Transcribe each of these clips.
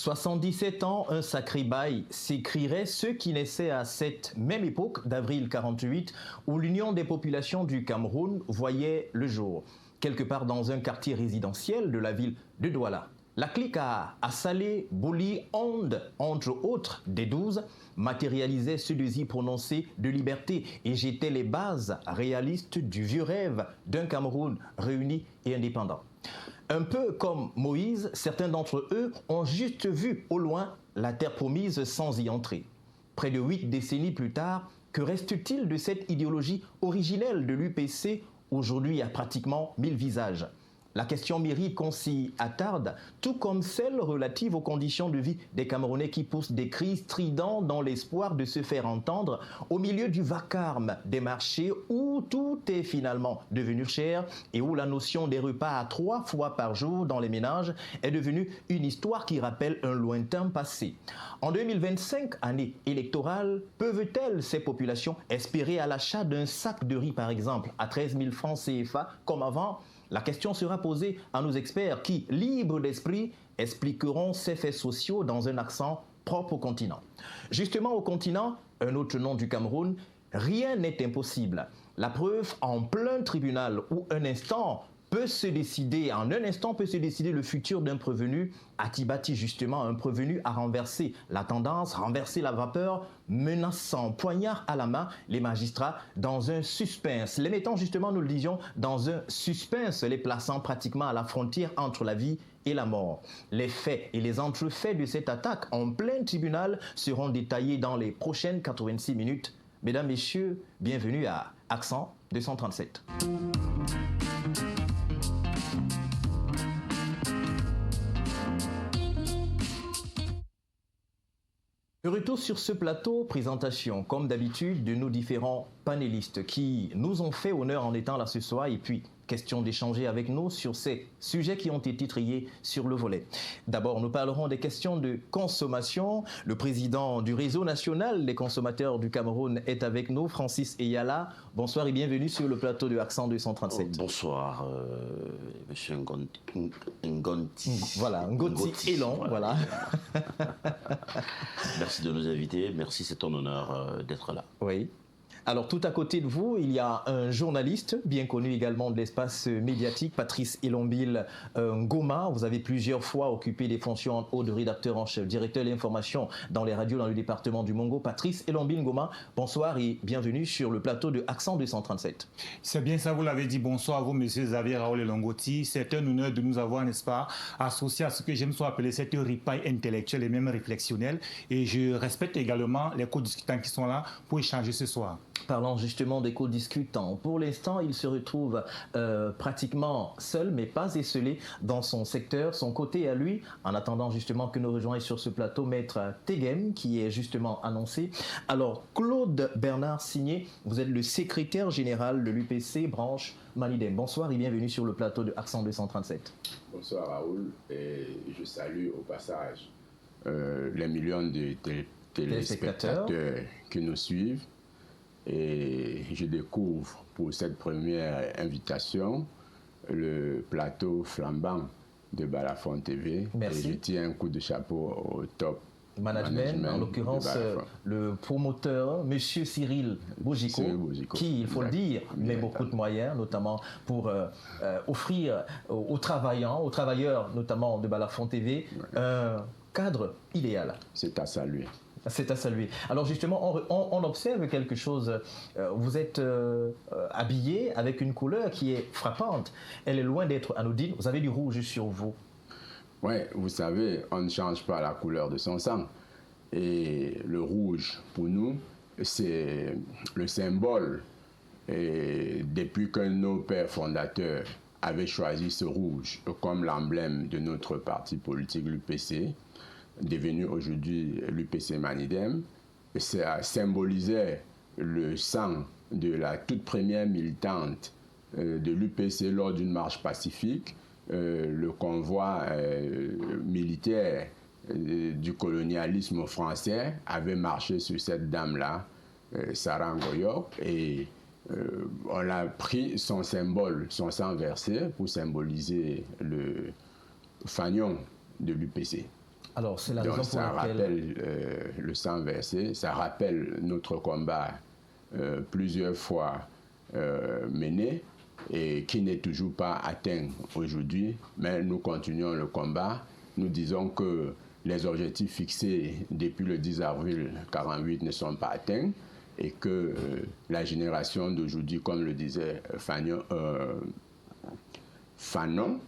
77 ans, un sacré bail, s'écrirait ceux qui naissaient à cette même époque d'avril 48 où l'Union des populations du Cameroun voyait le jour, quelque part dans un quartier résidentiel de la ville de Douala. La clique à Salé, Bouli, Onde, entre autres des 12, matérialisait ce désir prononcé de liberté et jetait les bases réalistes du vieux rêve d'un Cameroun réuni et indépendant. Un peu comme Moïse, certains d'entre eux ont juste vu au loin la terre promise sans y entrer. Près de 8 décennies plus tard, que reste-t-il de cette idéologie originelle de l'UPC, aujourd'hui à pratiquement 1000 visages ? La question mérite qu'on s'y attarde, tout comme celle relative aux conditions de vie des Camerounais qui poussent des cris stridents dans l'espoir de se faire entendre au milieu du vacarme des marchés où tout est finalement devenu cher et où la notion des repas à 3 fois par jour dans les ménages est devenue une histoire qui rappelle un lointain passé. En 2025, année électorale, peuvent-elles, ces populations, espérer à l'achat d'un sac de riz par exemple à 13 000 francs CFA comme avant ? La question sera posée à nos experts qui, libres d'esprit, expliqueront ces faits sociaux dans un accent propre au continent. Justement, au continent, un autre nom du Cameroun, rien n'est impossible. La preuve en plein tribunal où en un instant peut se décider le futur d'un prévenu, Atibati justement, un prévenu a renversé la tendance, renversé la vapeur, menaçant, poignard à la main, les magistrats dans un suspense, les mettant justement, nous le disions, dans un suspense, les plaçant pratiquement à la frontière entre la vie et la mort. Les faits et les entrefaits de cette attaque en plein tribunal seront détaillés dans les prochaines 86 minutes. Mesdames, Messieurs, bienvenue à Accent 237. Le retour sur ce plateau, présentation comme d'habitude de nos différents panélistes qui nous ont fait honneur en étant là ce soir et puis question d'échanger avec nous sur ces sujets qui ont été triés sur le volet. D'abord, nous parlerons des questions de consommation. Le président du réseau national des consommateurs du Cameroun est avec nous, Francis Eyala. Bonsoir et bienvenue sur le plateau de Accent 237. Bonsoir, monsieur Ngonti. Voilà, Ngoti Elan, voilà. Merci de nous inviter, merci, c'est un honneur d'être là. Oui. Alors, tout à côté de vous, il y a un journaliste, bien connu également de l'espace médiatique, Patrice Elombile Ngoma. Vous avez plusieurs fois occupé des fonctions en haut de rédacteur en chef, directeur de l'information dans les radios dans le département du Mongo. Patrice Elombile Ngoma, bonsoir et bienvenue sur le plateau de Accent 237. C'est bien ça, vous l'avez dit. Bonsoir à vous, monsieur Xavier Raoul Elongoti. C'est un honneur de nous avoir, n'est-ce pas, associé à ce que j'aime soit appeler cette ripaille intellectuelle et même réflexionnelle. Et je respecte également les co-discutants qui sont là pour échanger ce soir. Parlons justement des co-discutants. Pour l'instant, il se retrouve pratiquement seul, mais pas esselé dans son secteur, son côté à lui, en attendant justement que nous rejoignions sur ce plateau Maître Tegem, qui est justement annoncé. Alors, Claude Bernard Signé, vous êtes le secrétaire général de l'UPC, branche Manidem. Bonsoir et bienvenue sur le plateau de Accent 237. Bonsoir Raoul, et je salue au passage les millions de téléspectateurs qui nous suivent. Et je découvre pour cette première invitation le plateau flambant de Balafon TV. Merci. Et je tiens un coup de chapeau au top management, en l'occurrence le promoteur, M. Cyril Bojiko, qui, il faut le dire, met beaucoup de moyens, notamment pour offrir aux travailleurs, notamment de Balafon TV, un cadre idéal. C'est à saluer. C'est à saluer. Alors justement, on observe quelque chose. Vous êtes habillé avec une couleur qui est frappante. Elle est loin d'être anodine. Vous avez du rouge sur vous. Oui, vous savez, on ne change pas la couleur de son sang. Et le rouge, pour nous, c'est le symbole. Et depuis que nos pères fondateurs avaient choisi ce rouge comme l'emblème de notre parti politique, l'UPC, devenu aujourd'hui l'UPC Manidem, ça symbolisait le sang de la toute première militante de l'UPC lors d'une marche pacifique, le convoi militaire du colonialisme français avait marché sur cette dame-là, Sarah Ngoyok, et on a pris son symbole, son sang versé, pour symboliser le fanion de l'UPC. Alors, c'est la Donc, raison pour ça laquelle... rappelle le sang versé, ça rappelle notre combat plusieurs fois mené et qui n'est toujours pas atteint aujourd'hui, mais nous continuons le combat. Nous disons que les objectifs fixés depuis le 10 avril 1948 ne sont pas atteints et que la génération d'aujourd'hui, comme le disait François Fanon.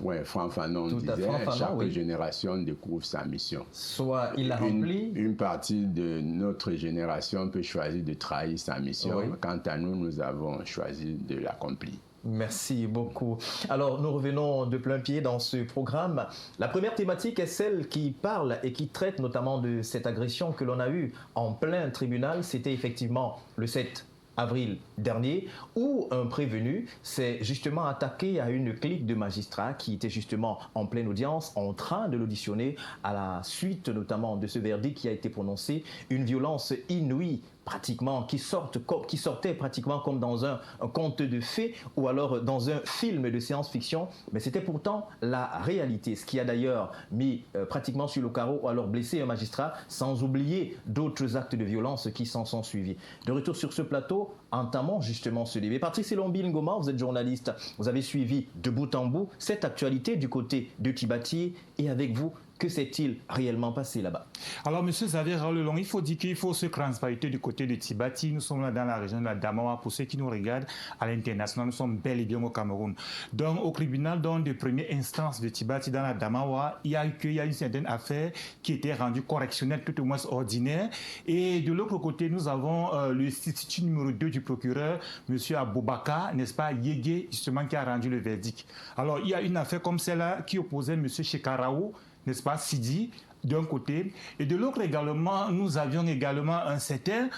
Oui, Franck Fanon disait, chaque génération découvre sa mission. Soit il l'a rempli. Une partie de notre génération peut choisir de trahir sa mission. Oui. Quant à nous, nous avons choisi de l'accomplir. Merci beaucoup. Alors, nous revenons de plein pied dans ce programme. La première thématique est celle qui parle et qui traite notamment de cette agression que l'on a eue en plein tribunal. C'était effectivement le 7 avril dernier, où un prévenu s'est justement attaqué à une clique de magistrats qui était justement en pleine audience, en train de l'auditionner à la suite notamment de ce verdict qui a été prononcé, une violence inouïe pratiquement, qui sortait pratiquement comme dans un conte de fées ou alors dans un film de science-fiction, mais c'était pourtant la réalité, ce qui a d'ailleurs mis pratiquement sur le carreau ou alors blessé un magistrat, sans oublier d'autres actes de violence qui s'en sont suivis. De retour sur ce plateau, entamons justement ce débat. Patrice Elombi Ngoma, vous êtes journaliste, vous avez suivi de bout en bout cette actualité du côté de Tibati, et avec vous, que s'est-il réellement passé là-bas? Alors, M. Xavier Raoul-Long, il faut dire qu'il faut se transpariter du côté de Tibati. Nous sommes là dans la région de la Damawa. Pour ceux qui nous regardent à l'international, nous sommes bel et bien au Cameroun. Donc, au tribunal de première instance de Tibati dans la Damawa, il y a une certaine affaire qui était rendue correctionnelle, tout au moins ordinaire. Et de l'autre côté, nous avons le substitut numéro 2 du procureur, M. Aboubaka, n'est-ce pas, Yégué, justement, qui a rendu le verdict. Alors, il y a une affaire comme celle-là qui opposait M. Shekarao, n'est-ce pas, Sidi, d'un côté, et de l'autre également, nous avions également un certain,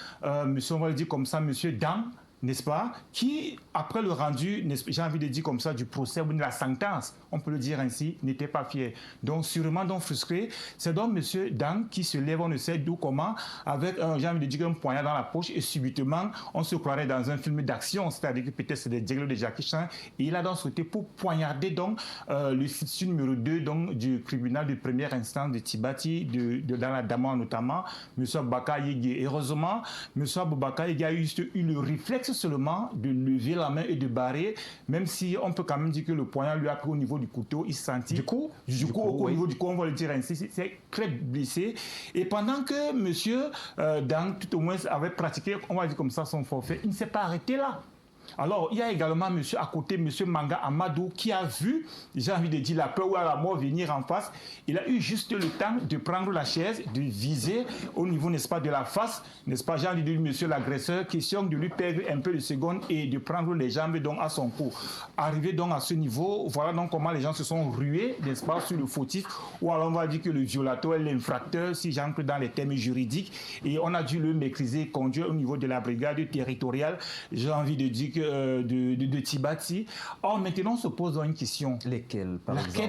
monsieur, on va le dire comme ça, monsieur Dan, n'est-ce pas, qui, après le rendu, j'ai envie de dire comme ça, du procès ou de la sentence, on peut le dire ainsi, n'était pas fier. Donc, sûrement, donc frustré, c'est donc monsieur Dan qui se lève, on ne sait d'où, comment, avec, j'ai envie de dire, un poignard dans la poche, et subitement, on se croirait dans un film d'action, c'est-à-dire que peut-être c'est des dialogues de Jackie Chan, et il a donc souhaité pour poignarder donc le substitut numéro 2 donc, du tribunal de première instance de Tibati, dans la Damawa notamment, monsieur Aboubaka Yégué. Heureusement, monsieur Aboubaka Yégué a eu le réflexe seulement de lever la main et de barrer, même si on peut quand même dire que le poignard lui a pris au niveau du couteau, il sentit. Du coup, au niveau du cou, on va le dire ainsi, c'est très blessé. Et pendant que monsieur Dan, tout au moins, avait pratiqué, on va dire comme ça, son forfait, il ne s'est pas arrêté là. Alors, il y a également monsieur à côté, monsieur Manga Amadou, qui a vu, j'ai envie de dire, la peur ou la mort venir en face. Il a eu juste le temps de prendre la chaise, de viser au niveau, n'est-ce pas, de la face, n'est-ce pas, j'ai envie de dire, monsieur l'agresseur, question de lui perdre un peu de seconde et de prendre les jambes donc à son cou. Arrivé donc à ce niveau, voilà donc comment les gens se sont rués, n'est-ce pas, sur le fautif, ou alors on va dire que le violateur, l'infracteur, si j'entre dans les termes juridiques, et on a dû le maîtriser, conduire au niveau de la brigade territoriale, j'ai envie de dire de Tibati. Or, maintenant, on se pose une question. Laquelle,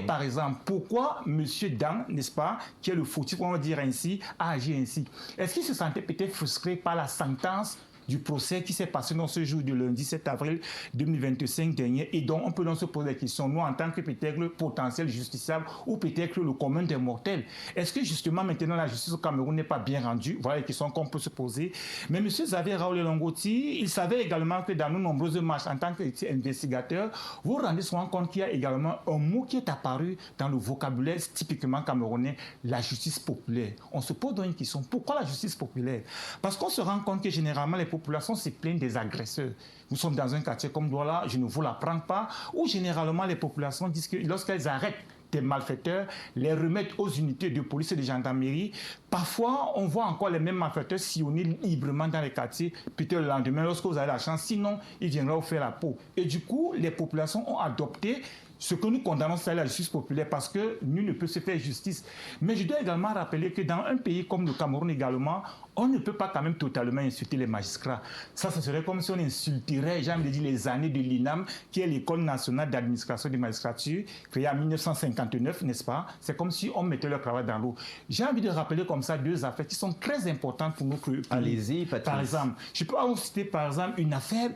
par exemple? Pourquoi M. Dan, n'est-ce pas, qui est le fautif, on va dire ainsi, a agi ainsi? Est-ce qu'il se sentait peut-être frustré par la sentence du procès qui s'est passé dans ce jour du lundi 7 avril 2025 dernier, et donc on peut donc se poser la question, nous en tant que peut-être le potentiel justiciable ou peut-être le commun des mortels, est-ce que justement maintenant la justice au Cameroun n'est pas bien rendue? Voilà les questions qu'on peut se poser. Mais M. Xavier Raoul Longoti, il savait également que dans nos nombreuses marches en tant qu'investigateur, vous vous rendez souvent compte qu'il y a également un mot qui est apparu dans le vocabulaire typiquement camerounais, la justice populaire. On se pose donc une question, pourquoi la justice populaire? Parce qu'on se rend compte que généralement les populations se plaignent des agresseurs. Nous sommes dans un quartier comme Douala, je ne vous l'apprends pas, où généralement les populations disent que lorsqu'elles arrêtent des malfaiteurs, les remettent aux unités de police et de gendarmerie. Parfois, on voit encore les mêmes malfaiteurs sillonner librement dans les quartiers, peut-être le lendemain lorsque vous avez la chance, sinon ils viendraient vous faire la peau. Et du coup, les populations ont adopté ce que nous condamnons, c'est la justice populaire, parce que nul ne peut se faire justice. Mais je dois également rappeler que dans un pays comme le Cameroun également, on ne peut pas quand même totalement insulter les magistrats. Ça serait comme si on insulterait, j'ai envie de dire, les années de l'INAM, qui est l'École nationale d'administration des magistrature, créée en 1959, n'est-ce pas? C'est comme si on mettait leur travail dans l'eau. J'ai envie de rappeler comme ça deux affaires qui sont très importantes pour nous. Allez-y, Patrice. Par exemple, je peux vous citer par exemple une affaire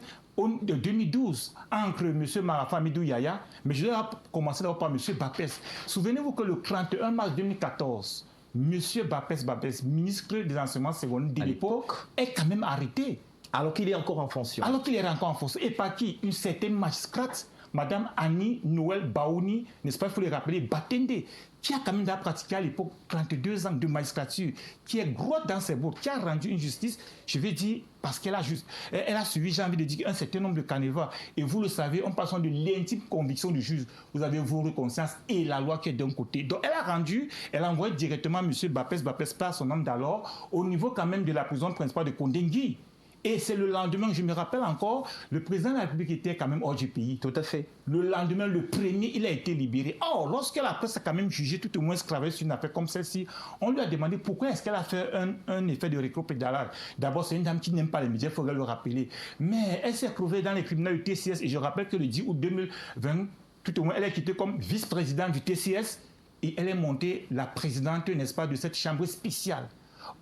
de 2012 entre M. Marafa Hamidou Yahya, mais je vais commencer d'abord par M. Bapès. Souvenez-vous que le 31 mars 2014, M. Bapès, ministre des enseignements secondaires de l'époque, est quand même arrêté. Alors qu'il est encore en fonction. Et par qui? Une certaine magistrate, Madame Annie Noël Baouni, n'est-ce pas, il faut le rappeler, Batende, qui a quand même pratiqué à l'époque 32 ans de magistrature, qui est grotte dans ses bottes, qui a rendu une justice, je vais dire, parce qu'elle a suivi, j'ai envie de dire, un certain nombre de canevas. Et vous le savez, en passant de l'intime conviction du juge, vous avez vos conscience et la loi qui est d'un côté. Donc elle a envoyé directement M. Bapès par son homme d'alors, au niveau quand même de la prison principale de Kondengui. Et c'est le lendemain, je me rappelle encore, le président de la République était quand même hors du pays. Tout à fait. Le lendemain, le premier, il a été libéré. Or, lorsque la presse a quand même jugé tout au moins sclavage sur une affaire comme celle-ci, on lui a demandé pourquoi est-ce qu'elle a fait un effet de rétropédalage. D'abord, c'est une dame qui n'aime pas les médias, il faudrait le rappeler. Mais elle s'est retrouvée dans les tribunaux du TCS et je rappelle que le 10 août 2020, tout au moins, elle est quittée comme vice-présidente du TCS et elle est montée la présidente, n'est-ce pas, de cette chambre spéciale.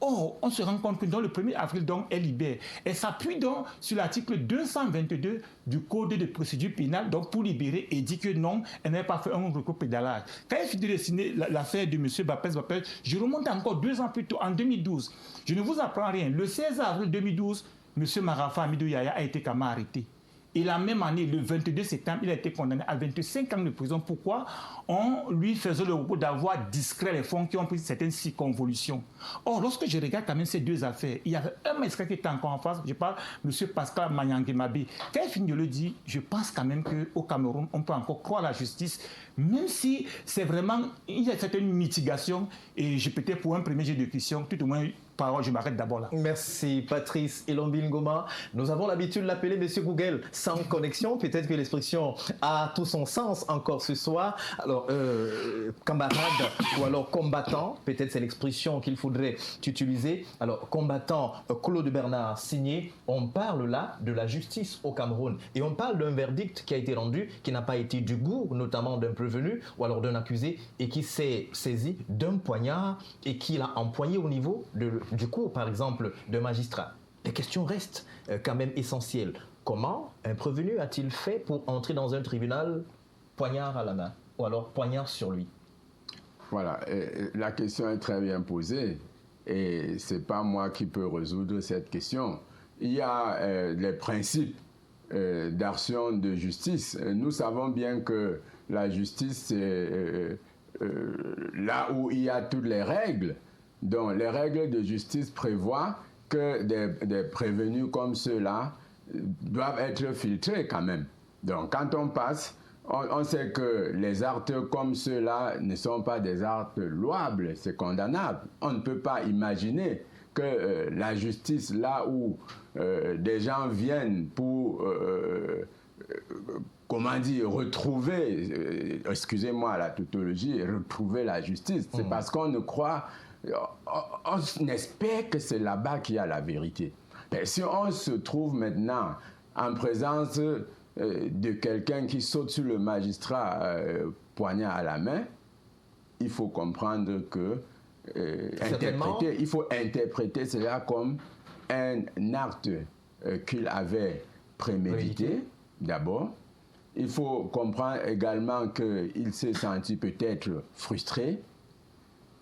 Or, on se rend compte que dans le 1er avril, donc, elle libère. Elle s'appuie donc sur l'article 222 du Code de procédure pénale donc, pour libérer et dit que non, elle n'avait pas fait un rétropédalage. Quand elle finit de signer l'affaire de M. Bapès, je remonte encore 2 ans plus tôt, en 2012. Je ne vous apprends rien. Le 16 avril 2012, M. Marafa Hamidou Yahya a été quand même arrêté. Et la même année, le 22 septembre, il a été condamné à 25 ans de prison. Pourquoi? On lui faisait le repos d'avoir discret les fonds qui ont pris certaines circonvolutions. Or, lorsque je regarde quand même ces deux affaires, il y avait un magistrat qui était encore en face, je parle M. Pascal Mayanguemabe. Quand il finit de le dire, je pense quand même qu'au Cameroun, on peut encore croire à la justice, même si c'est vraiment, il y a certaines mitigations. Et je peut-être pour un premier jeu de questions, tout au moins, je m'arrête d'abord là. Merci Patrice Elombi Ngoma. Nous avons l'habitude de l'appeler Monsieur Google sans connexion. Peut-être que l'expression a tout son sens encore ce soir. Alors, camarade ou alors combattant, peut-être c'est l'expression qu'il faudrait utiliser. Alors, combattant Claude Bernard Signé, on parle là de la justice au Cameroun. Et on parle d'un verdict qui a été rendu, qui n'a pas été du goût, notamment d'un prévenu ou alors d'un accusé, et qui s'est saisi d'un poignard et qui l'a empoigné au niveau du cou, par exemple, d'un magistrat. Les questions restent quand même essentielles. Comment un prévenu a-t-il fait pour entrer dans un tribunal poignard à la main ou alors poignard sur lui? Voilà, la question est très bien posée et ce n'est pas moi qui peux résoudre cette question. Il y a les principes d'action de justice. Nous savons bien que la justice, c'est là où il y a toutes les règles. Donc, les règles de justice prévoient que des prévenus comme ceux-là doivent être filtrés quand même. Donc, quand on passe, on sait que les actes comme ceux-là ne sont pas des actes louables, c'est condamnable. On ne peut pas imaginer que la justice, là où des gens viennent pour, comment dire, retrouver, excusez-moi la tautologie, retrouver la justice, c'est parce qu'on ne croit... On espère que c'est là-bas qu'il y a la vérité. Mais si on se trouve maintenant en présence de quelqu'un qui saute sur le magistrat poignard à la main, il faut comprendre que il faut interpréter cela comme un acte qu'il avait prémédité, d'abord. Il faut comprendre également qu'il s'est senti peut-être frustré.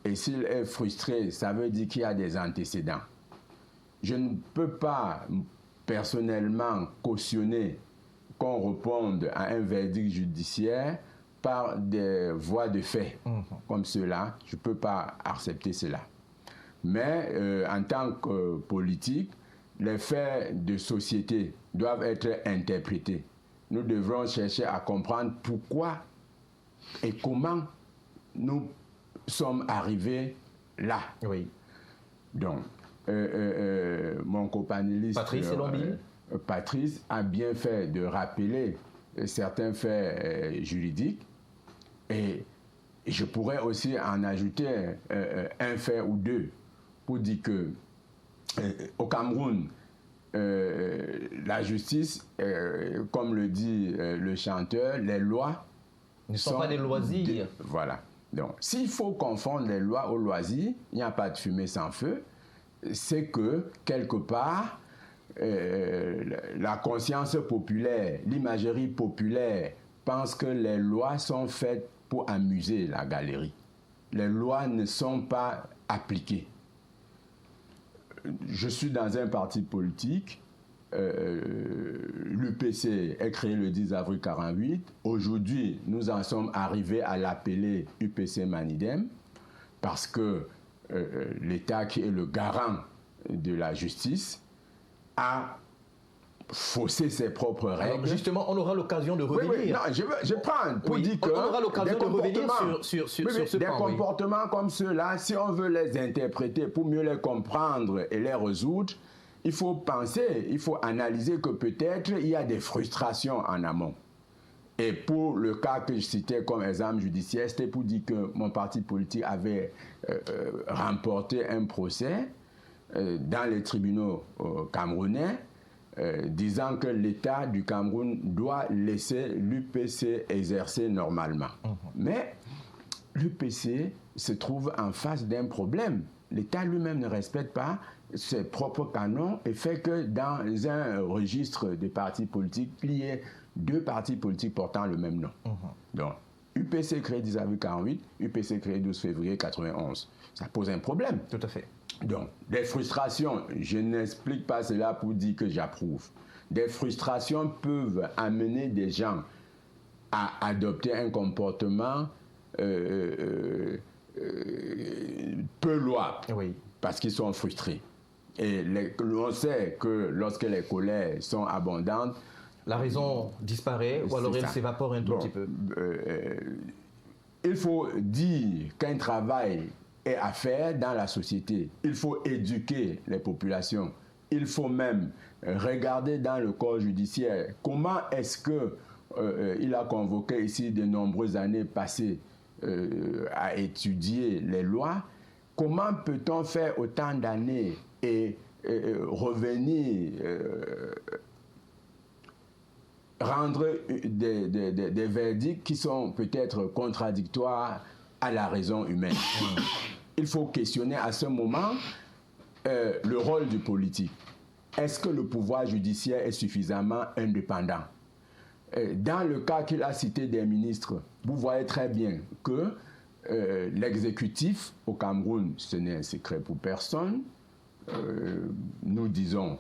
Et s'il est frustré, ça veut dire qu'il y a des antécédents. Je ne peux pas personnellement cautionner qu'on réponde à un verdict judiciaire par des voies de fait comme cela. Je ne peux pas accepter cela. Mais en tant que politique, les faits de société doivent être interprétés. Nous devrons chercher à comprendre pourquoi et comment nous sommes arrivés là. Oui. Donc, mon copanéliste Patrice a bien fait de rappeler certains faits juridiques et je pourrais aussi en ajouter un fait ou deux pour dire que au Cameroun, la justice, comme le dit le chanteur, les lois ne sont pas des loisirs. Voilà. Donc, s'il faut confondre les lois aux loisirs, il n'y a pas de fumée sans feu. C'est que, quelque part, la conscience populaire, l'imagerie populaire pense que les lois sont faites pour amuser la galerie. Les lois ne sont pas appliquées. Je suis dans un parti politique. L'UPC est créé le 10 avril 1948. Aujourd'hui, nous en sommes arrivés à l'appeler UPC Manidem parce que l'État, qui est le garant de la justice, a faussé ses propres règles. Alors justement, on aura l'occasion de revenir. Oui, non, je prends pour dire que... On aura l'occasion de revenir sur ce des point. comportements comme ceux-là, si on veut les interpréter pour mieux les comprendre et les résoudre, il faut penser, il faut analyser que peut-être il y a des frustrations en amont. Et pour le cas que je citais comme exemple judiciaire, c'était pour dire que mon parti politique avait remporté un procès dans les tribunaux camerounais, disant que l'État du Cameroun doit laisser l'UPC exercer normalement. Mais l'UPC se trouve en face d'un problème. L'État lui-même ne respecte pas ses propres canons et fait que dans un registre de partis politiques, il y ait 2 partis politiques portant le même nom. Donc, UPC créé 10 avril 1948, UPC créé 12 février 1991. Ça pose un problème. Tout à fait. Donc, des frustrations, je n'explique pas cela pour dire que j'approuve. Des frustrations peuvent amener des gens à adopter un comportement peu louable, parce qu'ils sont frustrés. Et on sait que lorsque les colères sont abondantes, la raison disparaît ou alors elle s'évapore un tout petit peu. Il faut dire qu'un travail est à faire dans la société. Il faut éduquer les populations. Il faut même regarder dans le corps judiciaire comment est-ce que il a convoqué ici de nombreuses années passées à étudier les lois. Comment peut-on faire autant d'années et revenir rendre des verdicts qui sont peut-être contradictoires à la raison humaine? Il faut questionner à ce moment le rôle du politique. Est-ce que le pouvoir judiciaire est suffisamment indépendant? Dans le cas qu'il a cité des ministres, vous voyez très bien que l'exécutif au Cameroun, ce n'est un secret pour personne. Nous disons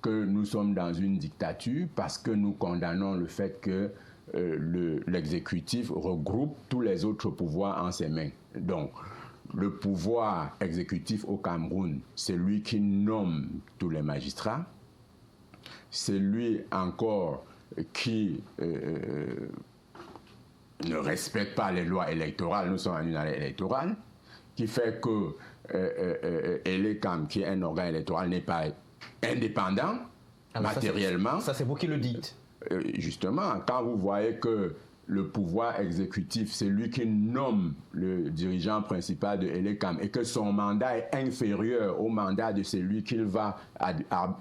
que nous sommes dans une dictature parce que nous condamnons le fait que l'exécutif regroupe tous les autres pouvoirs en ses mains. Donc, le pouvoir exécutif au Cameroun, c'est lui qui nomme tous les magistrats, c'est lui encore qui ne respecte pas les lois électorales. Nous sommes en une année électorale, qui fait que ELECAM, qui est un organe électoral, n'est pas indépendant. Alors matériellement. Ça, c'est vous qui le dites. Justement, quand vous voyez que le pouvoir exécutif, c'est lui qui nomme le dirigeant principal de ELECAM et que son mandat est inférieur au mandat de celui qu'il va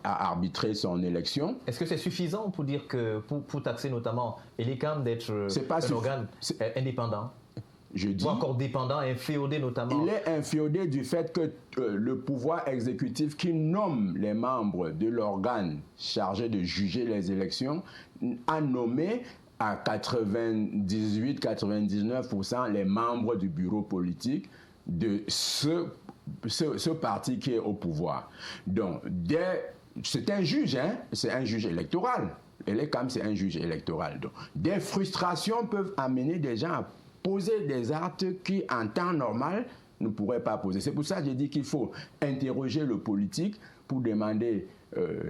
arbitrer son élection. Est-ce que c'est suffisant pour dire que, pour taxer notamment ELECAM d'être un organe indépendant? Je dis, ou encore dépendant, inféodé notamment? Il est inféodé du fait que le pouvoir exécutif qui nomme les membres de l'organe chargé de juger les élections a nommé à 98-99% les membres du bureau politique de ce parti qui est au pouvoir. Donc, c'est un juge, hein? C'est un juge électoral. ELECAM, c'est un juge électoral. Donc, des frustrations peuvent amener des gens à poser des actes qui, en temps normal, ne pourraient pas poser. C'est pour ça que j'ai dit qu'il faut interroger le politique pour demander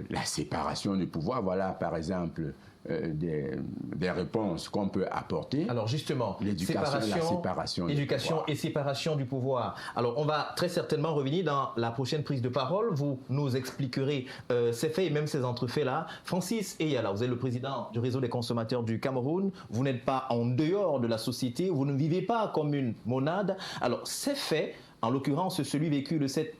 la séparation du pouvoir. Voilà, par exemple, des réponses qu'on peut apporter. Alors justement, l'éducation et séparation du pouvoir. Alors on va très certainement revenir dans la prochaine prise de parole. Vous nous expliquerez ces faits et même ces entrefaits-là. Francis Eyala, vous êtes le président du réseau des consommateurs du Cameroun. Vous n'êtes pas en dehors de la société. Vous ne vivez pas comme une monade. Alors ces faits, en l'occurrence celui vécu le 7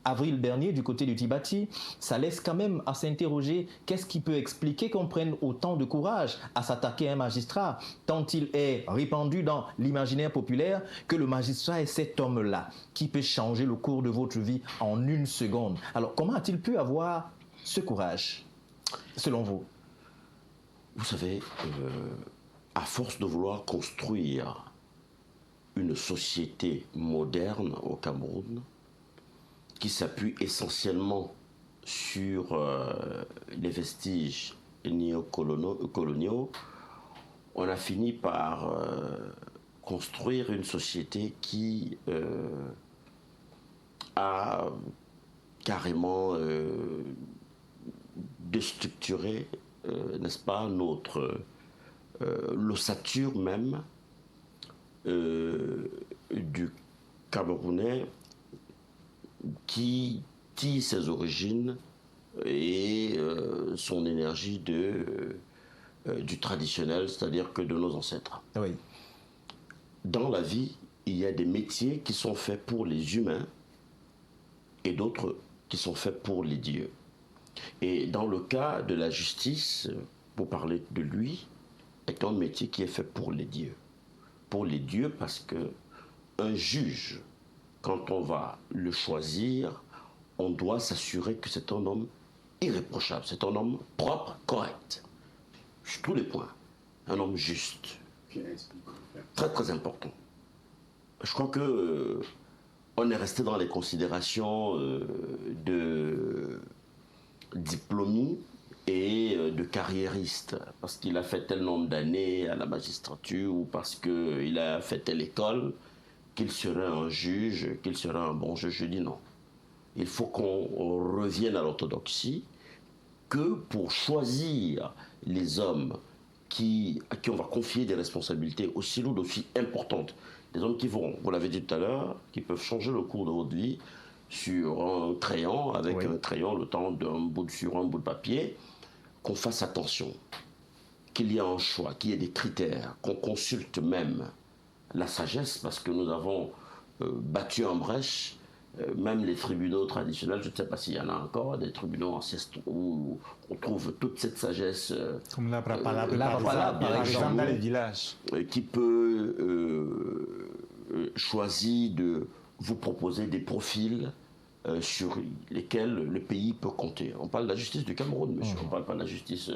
avril dernier du côté du Tibati, ça laisse quand même à s'interroger qu'est-ce qui peut expliquer qu'on prenne autant de courage à s'attaquer à un magistrat, tant il est répandu dans l'imaginaire populaire que le magistrat est cet homme-là qui peut changer le cours de votre vie en une seconde. Alors comment a-t-il pu avoir ce courage, selon vous? Vous savez, à force de vouloir construire une société moderne au Cameroun, qui s'appuie essentiellement sur les vestiges néocoloniaux, on a fini par construire une société qui a carrément déstructuré, n'est-ce pas, notre l'ossature même du Camerounais qui tire ses origines et son énergie du traditionnel, c'est-à-dire que de nos ancêtres. Oui. Dans la vie, il y a des métiers qui sont faits pour les humains et d'autres qui sont faits pour les dieux. Et dans le cas de la justice, pour parler de lui, est un métier qui est fait pour les dieux. Pour les dieux parce que un juge, quand on va le choisir, on doit s'assurer que c'est un homme irréprochable, c'est un homme propre, correct, sur tous les points, un homme juste. Très très important. Je crois que on est resté dans les considérations de diplômie et de carriériste, parce qu'il a fait tel nombre d'années à la magistrature ou parce qu'il a fait telle école, qu'il serait un juge, qu'il serait un bon juge. Je dis non. Il faut qu'on revienne à l'orthodoxie, que pour choisir les hommes à qui on va confier des responsabilités aussi lourdes, aussi importantes, des hommes qui vont, vous l'avez dit tout à l'heure, qui peuvent changer le cours de votre vie sur un crayon, avec un crayon, le temps sur un bout de papier, qu'on fasse attention, qu'il y ait un choix, qu'il y ait des critères, qu'on consulte même la sagesse, parce que nous avons battu en brèche même les tribunaux traditionnels. Je ne sais pas s'il y en a encore, des tribunaux ancestraux où on trouve toute cette sagesse. Comme la par exemple, dans les villages. Qui peut choisir de vous proposer des profils sur lesquels le pays peut compter. On parle de la justice du Cameroun, monsieur. On ne parle pas de la justice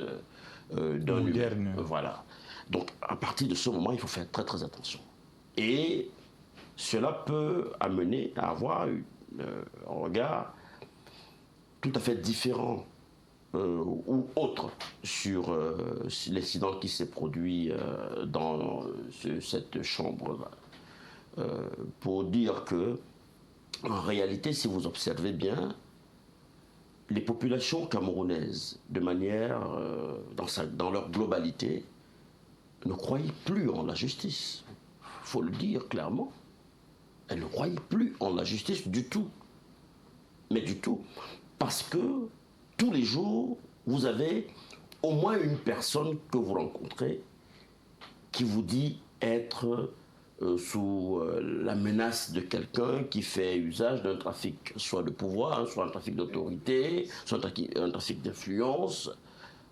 d'un humain. Voilà. Donc, à partir de ce moment, il faut faire très très attention. Et cela peut amener à avoir un regard tout à fait différent ou autre sur l'incident qui s'est produit dans cette chambre. Pour dire que, en réalité, si vous observez bien, les populations camerounaises, de manière, dans leur globalité, ne croyaient plus en la justice. Il faut le dire clairement. Elles ne croyaient plus en la justice du tout. Mais du tout. Parce que tous les jours, vous avez au moins une personne que vous rencontrez qui vous dit être sous la menace de quelqu'un qui fait usage d'un trafic, soit de pouvoir, soit un trafic d'autorité, soit un trafic d'influence,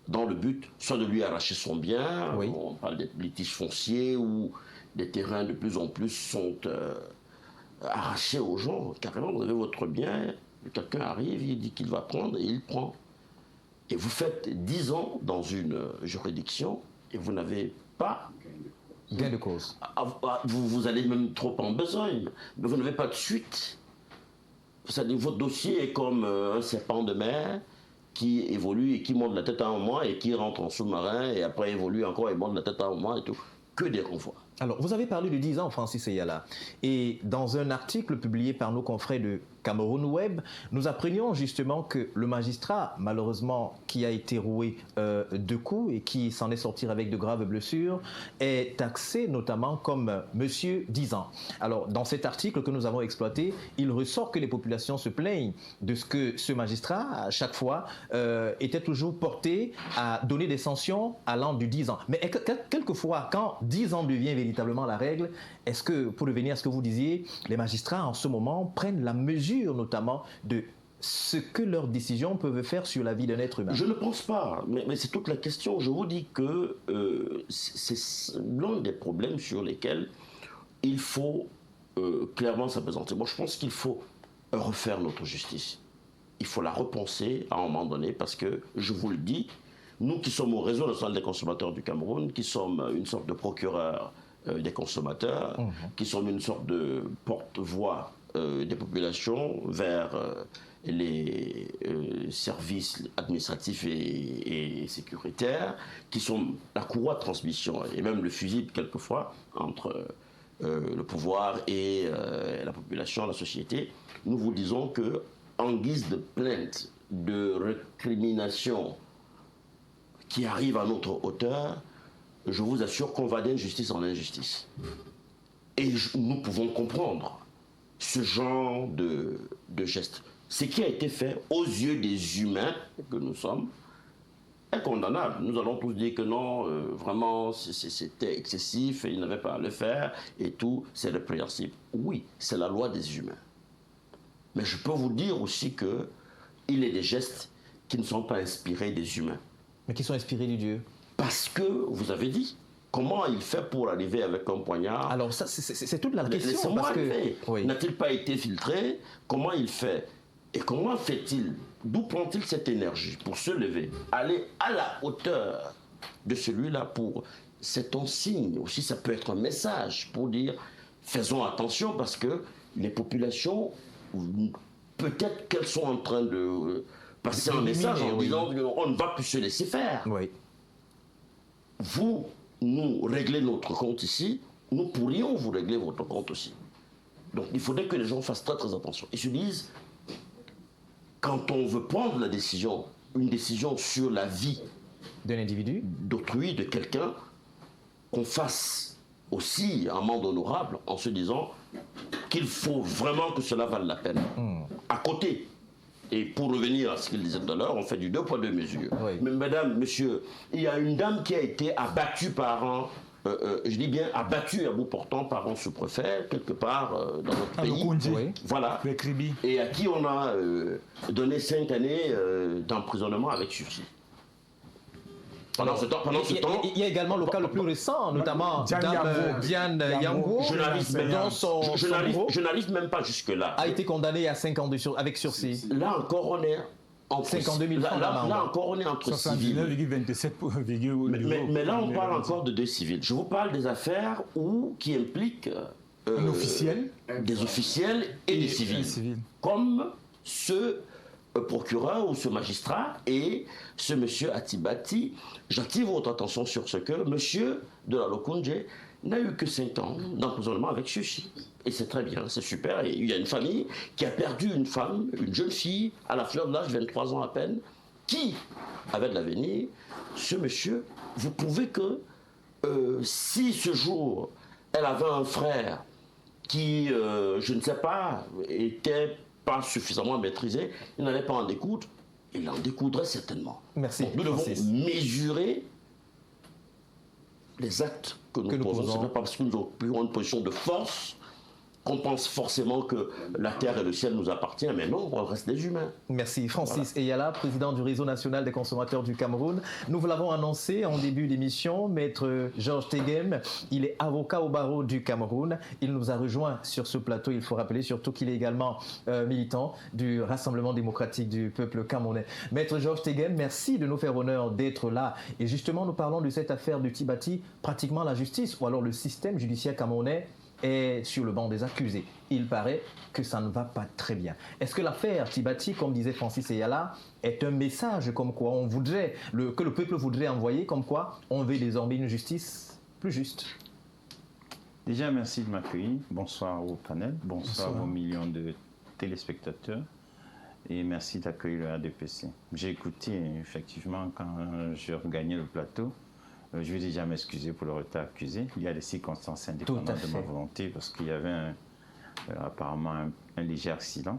dans le but soit de lui arracher son bien. Oui. On parle des litiges fonciers où des terrains de plus en plus sont arrachés aux gens. Carrément, vous avez votre bien, quelqu'un arrive, il dit qu'il va prendre et il prend. Et vous faites 10 ans dans une juridiction et vous n'avez pas gain de cause. Vous allez même trop en besogne, mais vous n'avez pas de suite. C'est-à-dire votre dossier est comme un serpent de mer qui évolue et qui monte la tête à un moment et qui rentre en sous-marin et après évolue encore et monte la tête à un moment et tout. Que des renvois. Alors, vous avez parlé de 10 ans, Francis Eyala. Et dans un article publié par nos confrères de Cameroun Web, nous apprenions justement que le magistrat, malheureusement, qui a été roué de coups et qui s'en est sorti avec de graves blessures, est taxé notamment comme monsieur 10 ans. Alors, dans cet article que nous avons exploité, il ressort que les populations se plaignent de ce que ce magistrat, à chaque fois, était toujours porté à donner des sanctions allant du 10 ans. Mais quelquefois, quand 10 ans devient véritablement la règle, est-ce que, pour revenir à ce que vous disiez, les magistrats en ce moment prennent la mesure notamment de ce que leurs décisions peuvent faire sur la vie d'un être humain? Je ne pense pas, mais c'est toute la question. Je vous dis que c'est l'un des problèmes sur lesquels il faut clairement s'appesantir. Moi, je pense qu'il faut refaire notre justice. il faut la repenser à un moment donné, parce que, je vous le dis, nous qui sommes au réseau national des consommateurs du Cameroun, qui sommes une sorte de procureur des consommateurs, qui sommes une sorte de porte-voix des populations vers les services administratifs et sécuritaires, qui sont la courroie de transmission, et même le fusible quelquefois, entre le pouvoir et la population, la société. Nous vous disons que, en guise de plainte, de récrimination qui arrive à notre hauteur, je vous assure qu'on va d'injustice en injustice. Et nous pouvons comprendre ce genre de geste. Ce qui a été fait aux yeux des humains que nous sommes est condamnable. Nous allons tous dire que non, vraiment, c'était excessif, et il n'avait pas à le faire, et tout, c'est répréhensible. Oui, c'est la loi des humains. Mais je peux vous dire aussi qu'il y a des gestes qui ne sont pas inspirés des humains. Mais qui sont inspirés du Dieu. Parce que, vous avez dit, comment il fait pour arriver avec un poignard? Alors, ça, c'est toute la question. Laissez-moi arriver. Oui. N'a-t-il pas été filtré? Comment il fait? Et comment fait-il? D'où prend-il cette énergie pour se lever, aller à la hauteur de celui-là pour... C'est un signe aussi, ça peut être un message pour dire, faisons attention, parce que les populations, peut-être qu'elles sont en train de passer un message en disant on ne va plus se laisser faire. Oui. Vous nous réglez notre compte ici, nous pourrions vous régler votre compte aussi. Donc il faudrait que les gens fassent très très attention et se disent, quand on veut prendre la décision, une décision sur la vie d'un individu, d'autrui, de quelqu'un, qu'on fasse aussi un monde honorable en se disant qu'il faut vraiment que cela vale la peine. À côté, et pour revenir à ce qu'il disait tout à l'heure, on fait du 2 poids 2 mesures. Oui. Mais madame, monsieur, il y a une dame qui a été abattue par un, je dis bien abattue à bout portant par un sous-préfet, quelque part dans notre pays. Oui. Voilà. Et à qui on a donné 5 années d'emprisonnement avec sursis. Pendant ce temps, il y a également le cas le plus récent, notamment Diane Yango, je n'arrive même pas jusque-là. A été condamné à 5 ans avec sursis. Là encore, on est entre 52 000 francs. Là encore, on est entre civils. 79,27. Mais là, on parle encore de 2 civils. Je vous parle des affaires qui impliquent des officiels et des civils. Comme ce procureur ou ce magistrat et ce monsieur Atibati. J'attire votre attention sur ce que monsieur de la Lokunje n'a eu que 5 ans d'emprisonnement avec sursis. Et c'est très bien, c'est super. Et il y a une famille qui a perdu une femme, une jeune fille, à la fleur de l'âge, 23 ans à peine, qui avait de l'avenir. Ce monsieur, vous pouvez que si ce jour, elle avait un frère qui, je ne sais pas, était pas suffisamment maîtrisé, il n'allait pas en découdre, il en découdrait certainement. Merci. Donc, nous devons mesurer les actes que nous posons. Ce n'est pas parce que nous occupons une position de force qu'on pense forcément que la terre et le ciel nous appartiennent, mais non, on reste des humains. Merci. Francis Eyala, président du réseau national des consommateurs du Cameroun. Nous vous l'avons annoncé en début d'émission, maître Georges Tegem, il est avocat au barreau du Cameroun. Il nous a rejoint sur ce plateau. Il faut rappeler surtout qu'il est également militant du Rassemblement démocratique du peuple camerounais. Maître Georges Tegem, merci de nous faire honneur d'être là. Et justement, nous parlons de cette affaire du Tibati, pratiquement la justice, ou alors le système judiciaire camerounais est sur le banc des accusés. Il paraît que ça ne va pas très bien. Est-ce que l'affaire Tibati, comme disait Francis Eyala, est un message comme quoi on voudrait, que le peuple voudrait envoyer, comme quoi on veut désormais une justice plus juste? Déjà, merci de m'accueillir. Bonsoir au panel, bonsoir aux millions de téléspectateurs et merci d'accueillir le RDPC. J'ai écouté effectivement quand je regagnais le plateau. Je vais déjà m'excuser pour le retard accusé. Il y a des circonstances indépendantes de ma volonté parce qu'il y avait apparemment un léger accident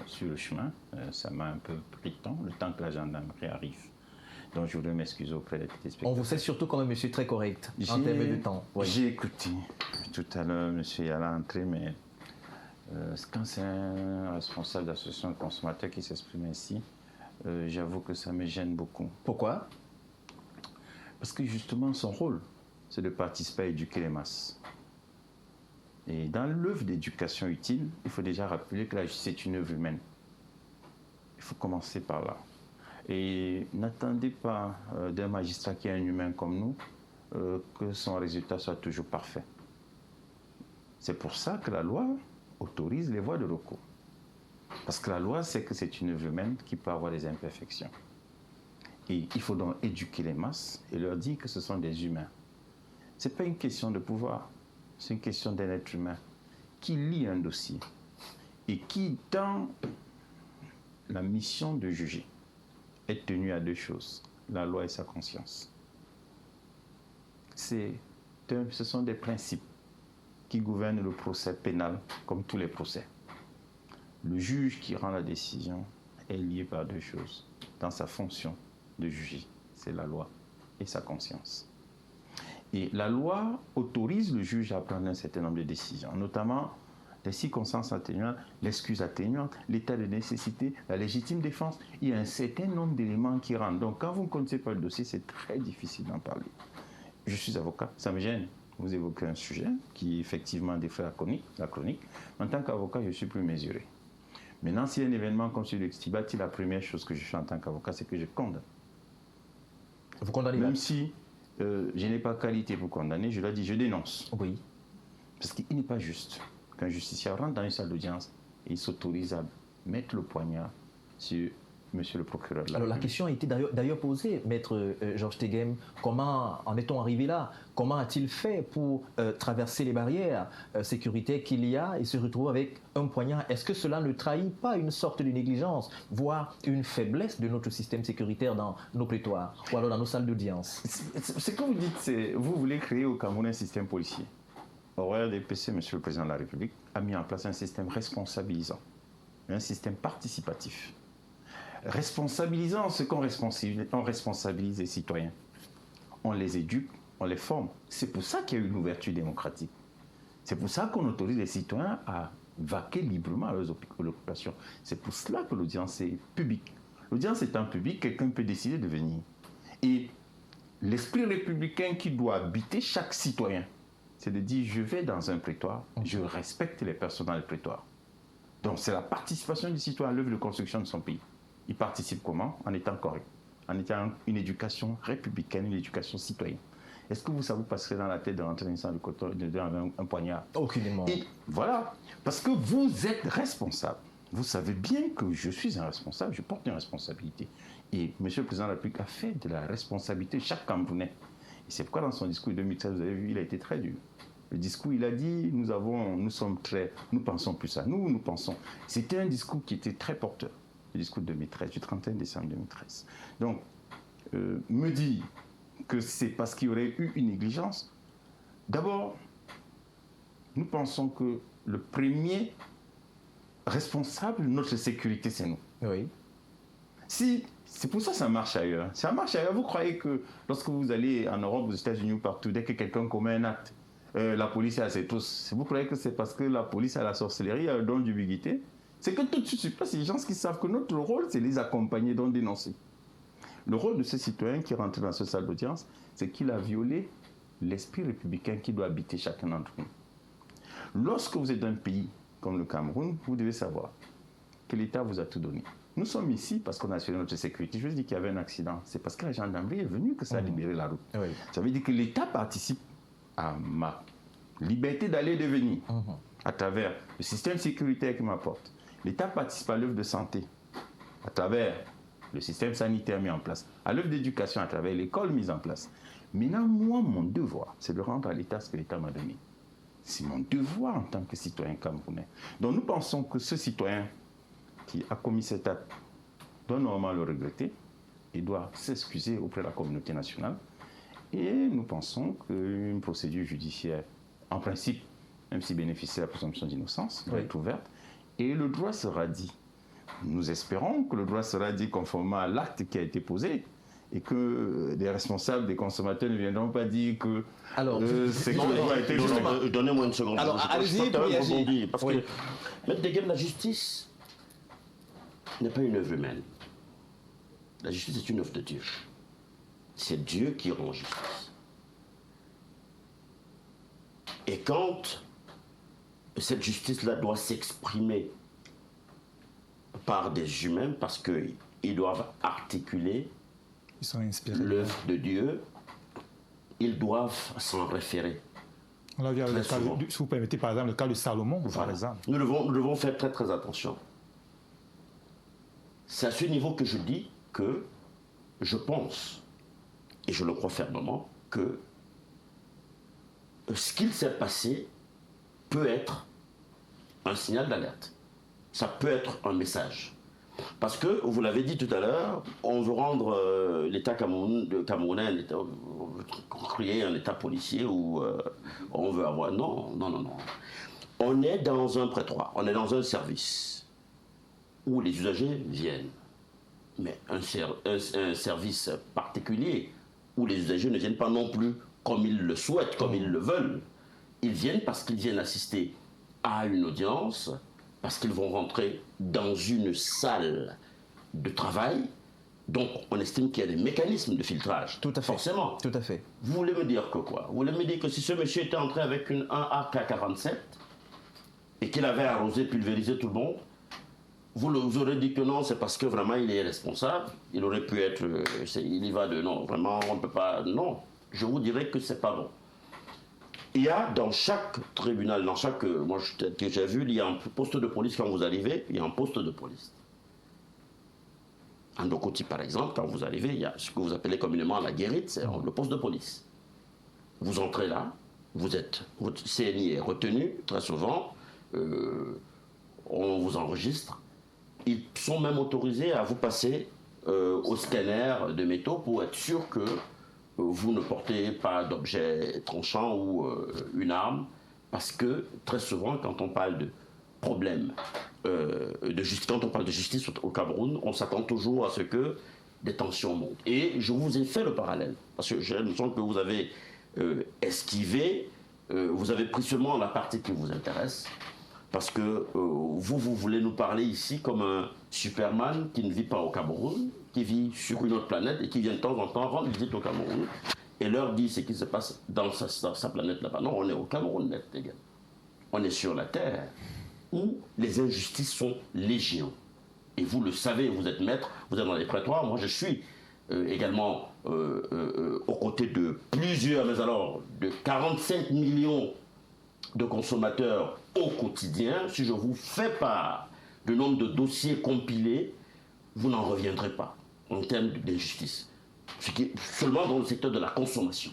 sur le chemin. Ça m'a un peu pris le temps que la gendarmerie arrive. Donc je voudrais m'excuser auprès des téléspectateurs. On vous sait surtout comme un monsieur très correct en termes de temps. Oui. J'ai écouté tout à l'heure monsieur Yala entrer, mais quand c'est un responsable d'association de consommateurs qui s'exprime ainsi, j'avoue que ça me gêne beaucoup. Pourquoi ? Parce que justement, son rôle, c'est de participer à éduquer les masses. Et dans l'œuvre d'éducation utile, il faut déjà rappeler que la justice est une œuvre humaine. Il faut commencer par là. Et n'attendez pas d'un magistrat qui est un humain comme nous que son résultat soit toujours parfait. C'est pour ça que la loi autorise les voies de recours. Parce que la loi sait que c'est une œuvre humaine qui peut avoir des imperfections. Et il faut donc éduquer les masses et leur dire que ce sont des humains. Ce n'est pas une question de pouvoir, c'est une question d'un être humain qui lit un dossier et qui, dans la mission de juger, est tenu à deux choses, la loi et sa conscience. Ce sont des principes qui gouvernent le procès pénal comme tous les procès. Le juge qui rend la décision est lié par deux choses dans sa fonction de juger, c'est la loi et sa conscience. Et la loi autorise le juge à prendre un certain nombre de décisions, notamment les circonstances atténuantes, l'excuse atténuante, l'état de nécessité, la légitime défense. Il y a un certain nombre d'éléments qui rentrent. Donc quand vous ne connaissez pas le dossier, c'est très difficile d'en parler. Je suis avocat, ça me gêne. Vous évoquez un sujet qui effectivement défait la chronique. En tant qu'avocat, je suis plus mesuré. Maintenant, s'il y a un événement comme celui de Kstibati, la première chose que je fais en tant qu'avocat, c'est que je condamne. Vous condamnez même si je n'ai pas qualité pour condamner, je leur dis, je dénonce. Oui. Parce qu'il n'est pas juste qu'un justicier rentre dans une salle d'audience et il s'autorise à mettre le poignard sur monsieur le procureur de la Alors République. la question a été d'ailleurs posée, maître Georges Teghem, comment en est-on arrivé là? Comment a-t-il fait pour traverser les barrières sécuritaires qu'il y a et se retrouver avec un poignard? Est-ce que cela ne trahit pas une sorte de négligence, voire une faiblesse de notre système sécuritaire dans nos prétoires ou alors dans nos salles d'audience? Ce que vous dites, c'est vous voulez créer au Cameroun un système policier. Au RDPC, monsieur le président de la République a mis en place un système responsabilisant, un système participatif. Responsabilisant, ce qu'on responsabilise les citoyens. On les éduque, on les forme. C'est pour ça qu'il y a eu une ouverture démocratique. C'est pour ça qu'on autorise les citoyens à vaquer librement à leurs occupations. C'est pour cela que l'audience est publique. L'audience étant publique, quelqu'un peut décider de venir. Et l'esprit républicain qui doit habiter chaque citoyen, c'est de dire je vais dans un prétoire, je respecte les personnes dans le prétoire. Donc c'est la participation du citoyen à l'œuvre de construction de son pays. Il participe comment? En étant correct, en étant une éducation républicaine, une éducation citoyenne. Est-ce que vous passerez dans la tête de rentrer dans une salle de coton et de donner un poignard? Aucunement. Et voilà, parce que vous êtes responsable. Vous savez bien que je suis un responsable, je porte une responsabilité. Et M. le Président de la République a fait de la responsabilité de chaque Camerounais. Et c'est pourquoi dans son discours de 2013, vous avez vu, il a été très dur. Le discours, il a dit, nous pensons plus à nous pensons. C'était un discours qui était très porteur. Le discours de 2013, du 31 décembre 2013. Donc, me dire que c'est parce qu'il y aurait eu une négligence, d'abord, nous pensons que le premier responsable de notre sécurité, c'est nous. Oui. C'est pour ça que ça marche ailleurs. Ça marche ailleurs. Vous croyez que lorsque vous allez en Europe, aux États-Unis ou partout, dès que quelqu'un commet un acte, la police est à ses trousses. Vous croyez que c'est parce que la police a la sorcellerie, a le don d'ubiquité? C'est que tout de suite, sur place, il y a des gens qui savent que notre rôle, c'est les accompagner, donc dénoncer. Le rôle de ce citoyen qui rentre dans cette salle d'audience, c'est qu'il a violé l'esprit républicain qui doit habiter chacun d'entre nous. Lorsque vous êtes dans un pays comme le Cameroun, vous devez savoir que l'État vous a tout donné. Nous sommes ici parce qu'on a assuré notre sécurité. Je veux dire qu'il y avait un accident. C'est parce que la gendarmerie est venue que ça a libéré la route. Oui. Ça veut dire que l'État participe à ma liberté d'aller et de venir à travers le système sécuritaire qui m'apporte. L'État participe à l'œuvre de santé à travers le système sanitaire mis en place, à l'œuvre d'éducation à travers l'école mise en place. Maintenant, moi, mon devoir, c'est de rendre à l'État ce que l'État m'a donné. C'est mon devoir en tant que citoyen camerounais. Donc nous pensons que ce citoyen qui a commis cet acte doit normalement le regretter et doit s'excuser auprès de la communauté nationale. Et nous pensons qu'une procédure judiciaire, en principe, même s'il bénéficie de la présomption d'innocence, doit être ouverte. Et le droit sera dit. Nous espérons que le droit sera dit conformément à l'acte qui a été posé et que des responsables, des consommateurs ne viendront pas dire que c'est que le droit a été justement. Donnez-moi une seconde. Alors, allez-y pour réagir. Parce que, Maître Teghem, la justice n'est pas une œuvre humaine. La justice est une œuvre de Dieu. C'est Dieu qui rend justice. Et quand cette justice-là doit s'exprimer par des humains parce qu'ils doivent articuler Ils sont inspirés. l'œuvre de Dieu, ils doivent s'en référer. On l'a vu avec Très souvent. si vous permettez, par exemple, le cas de Salomon, par Voilà. exemple. Nous devons faire très très attention. C'est à ce niveau que je dis que je pense, et je le crois fermement, que ce qu'il s'est passé peut être un signal d'alerte. Ça peut être un message. Parce que, vous l'avez dit tout à l'heure, on veut rendre l'État camerounais un État, créer un État policier où on veut avoir... Non. On est dans un prétoire, on est dans un service où les usagers viennent. Mais un service particulier où les usagers ne viennent pas non plus comme ils le souhaitent, comme ils le veulent. Ils viennent parce qu'ils viennent assister à une audience, parce qu'ils vont rentrer dans une salle de travail. Donc, on estime qu'il y a des mécanismes de filtrage. Tout à fait. Forcément. Tout à fait. Vous voulez me dire que quoi? Vous voulez me dire que si ce monsieur était entré avec un AK-47 et qu'il avait arrosé, pulvérisé tout le monde, vous aurez dit que non, c'est parce que vraiment il est responsable. Il aurait pu être... il y va de non, vraiment, on ne peut pas... Non, je vous dirais que c'est pas bon. Il y a dans chaque tribunal, dans chaque... Moi, que j'ai vu, il y a un poste de police quand vous arrivez, il y a un poste de police. En Dokoti, par exemple, quand vous arrivez, il y a ce que vous appelez communément la guérite, c'est le poste de police. Vous entrez là, votre CNI est retenu, très souvent, on vous enregistre. Ils sont même autorisés à vous passer au scanner de métaux pour être sûr que vous ne portez pas d'objet tranchant ou une arme, parce que très souvent, quand on parle de problème de justice, quand on parle de justice au Cameroun, on s'attend toujours à ce que des tensions montent. Et je vous ai fait le parallèle, parce que j'ai l'impression que vous avez esquivé, vous avez pris seulement la partie qui vous intéresse, parce que vous voulez nous parler ici comme un Superman qui ne vit pas au Cameroun, qui vit sur une autre planète et qui vient de temps en temps rendre visite au Cameroun et leur dit ce qui se passe dans sa planète là-bas. Non, on est au Cameroun, les gars. On est sur la Terre où les injustices sont légion. Et vous le savez, vous êtes maître, vous êtes dans les prétoires. Moi, je suis également aux côtés de plusieurs, mais alors de 45 millions de consommateurs au quotidien. Si je vous fais part du nombre de dossiers compilés, vous n'en reviendrez pas en termes d'injustice. Ce qui est seulement dans le secteur de la consommation.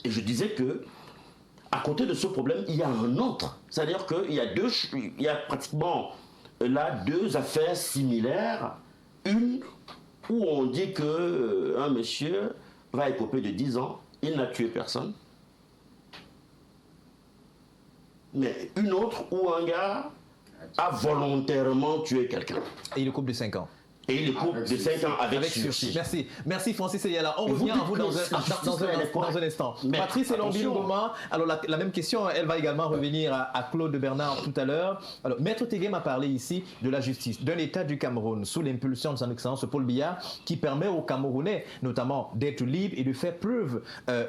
Et je disais que, à côté de ce problème, il y a un autre. C'est-à-dire qu'il y a pratiquement là deux affaires similaires. Une où on dit qu'un monsieur va écoper de 10 ans, il n'a tué personne. Mais une autre où un gars a volontairement tué quelqu'un. Et il est couple de 5 ans. Et il est couple de 5 ans avec sursis. Merci. Merci Francis Eyala. On revient à vous dans un instant. Mais Patrice Elombi-Ngoma, alors la même question, elle va également revenir à Claude Bernard tout à l'heure. Alors, Maître Teguem a parlé ici de la justice, d'un État du Cameroun, sous l'impulsion de son Excellence Paul Biya, qui permet aux Camerounais, notamment, d'être libres et de faire preuve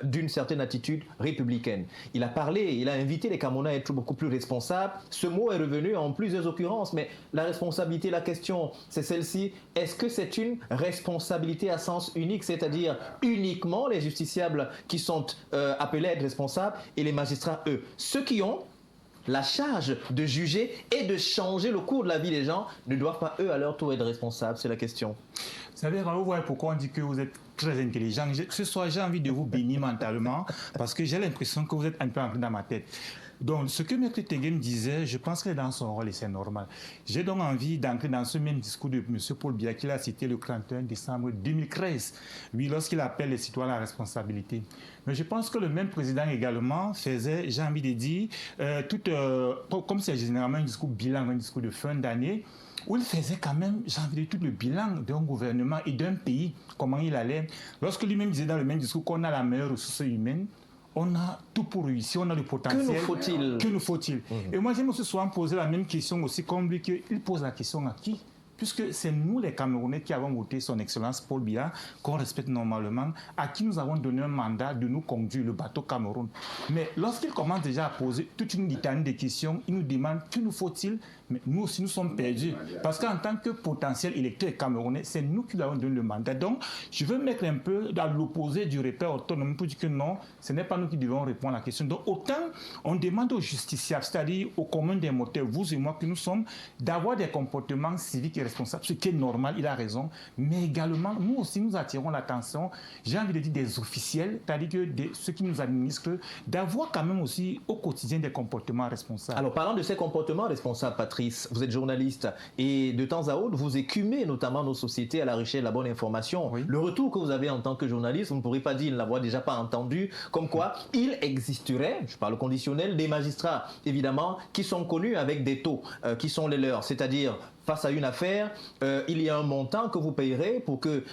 d'une certaine attitude républicaine. Il a parlé, il a invité les Camerounais à être beaucoup plus responsables. Ce mot est revenu en plusieurs occurrences, mais la responsabilité, la question, c'est celle-ci. Est-ce que c'est une responsabilité à sens unique, c'est-à-dire uniquement les justiciables qui sont appelés à être responsables et les magistrats, eux, ceux qui ont la charge de juger et de changer le cours de la vie des gens, ne doivent pas, eux, à leur tour être responsables? C'est la question. Vous savez, vous voyez pourquoi on dit que vous êtes très intelligent. Ce soir, j'ai envie de vous bénir mentalement parce que j'ai l'impression que vous êtes un peu entré dans ma tête. Donc, ce que M. Teguem disait, je pense qu'il est dans son rôle et c'est normal. J'ai donc envie d'entrer dans ce même discours de M. Paul Biya qu'il a cité le 31 décembre 2013, oui, lorsqu'il appelle les citoyens à la responsabilité. Mais je pense que le même président également faisait, j'ai envie de dire, comme c'est généralement un discours bilan, un discours de fin d'année, où il faisait quand même, j'ai envie de dire, tout le bilan d'un gouvernement et d'un pays, comment il allait. Lorsque lui-même disait dans le même discours qu'on a la meilleure ressource humaine, on a tout pour réussir, on a le potentiel. Que nous faut-il? Que nous faut-il? Et moi, j'aime aussi souvent poser la même question aussi, comme lui, qu'il pose la question à qui? puisque c'est nous les Camerounais qui avons voté son Excellence Paul Biya, qu'on respecte normalement, à qui nous avons donné un mandat de nous conduire le bateau Cameroun. Mais lorsqu'il commence déjà à poser toute une litanie de questions, il nous demande que nous faut-il, mais nous aussi nous sommes perdus. Parce qu'en tant que potentiel électeur camerounais, c'est nous qui lui avons donné le mandat. Donc, je veux mettre un peu à l'opposé du repère autonome pour dire que non, ce n'est pas nous qui devons répondre à la question. Donc, autant on demande aux justiciables, c'est-à-dire aux communs des moteurs, vous et moi que nous sommes, d'avoir des comportements civiques et responsables, ce qui est normal, il a raison, mais également, nous aussi, nous attirons l'attention, j'ai envie de dire des officiels, c'est-à-dire que ceux qui nous administrent, d'avoir quand même aussi au quotidien des comportements responsables. Alors, parlant de ces comportements responsables, Patrice, vous êtes journaliste et de temps à autre, vous écumez notamment nos sociétés à la recherche de la bonne information. Oui. Le retour que vous avez en tant que journaliste, vous ne pourrez pas dire, il ne l'avoir déjà pas entendu, comme quoi il existerait, je parle conditionnel, des magistrats, évidemment, qui sont connus avec des taux qui sont les leurs, c'est-à-dire face à une affaire, il y a un montant que vous payerez pour que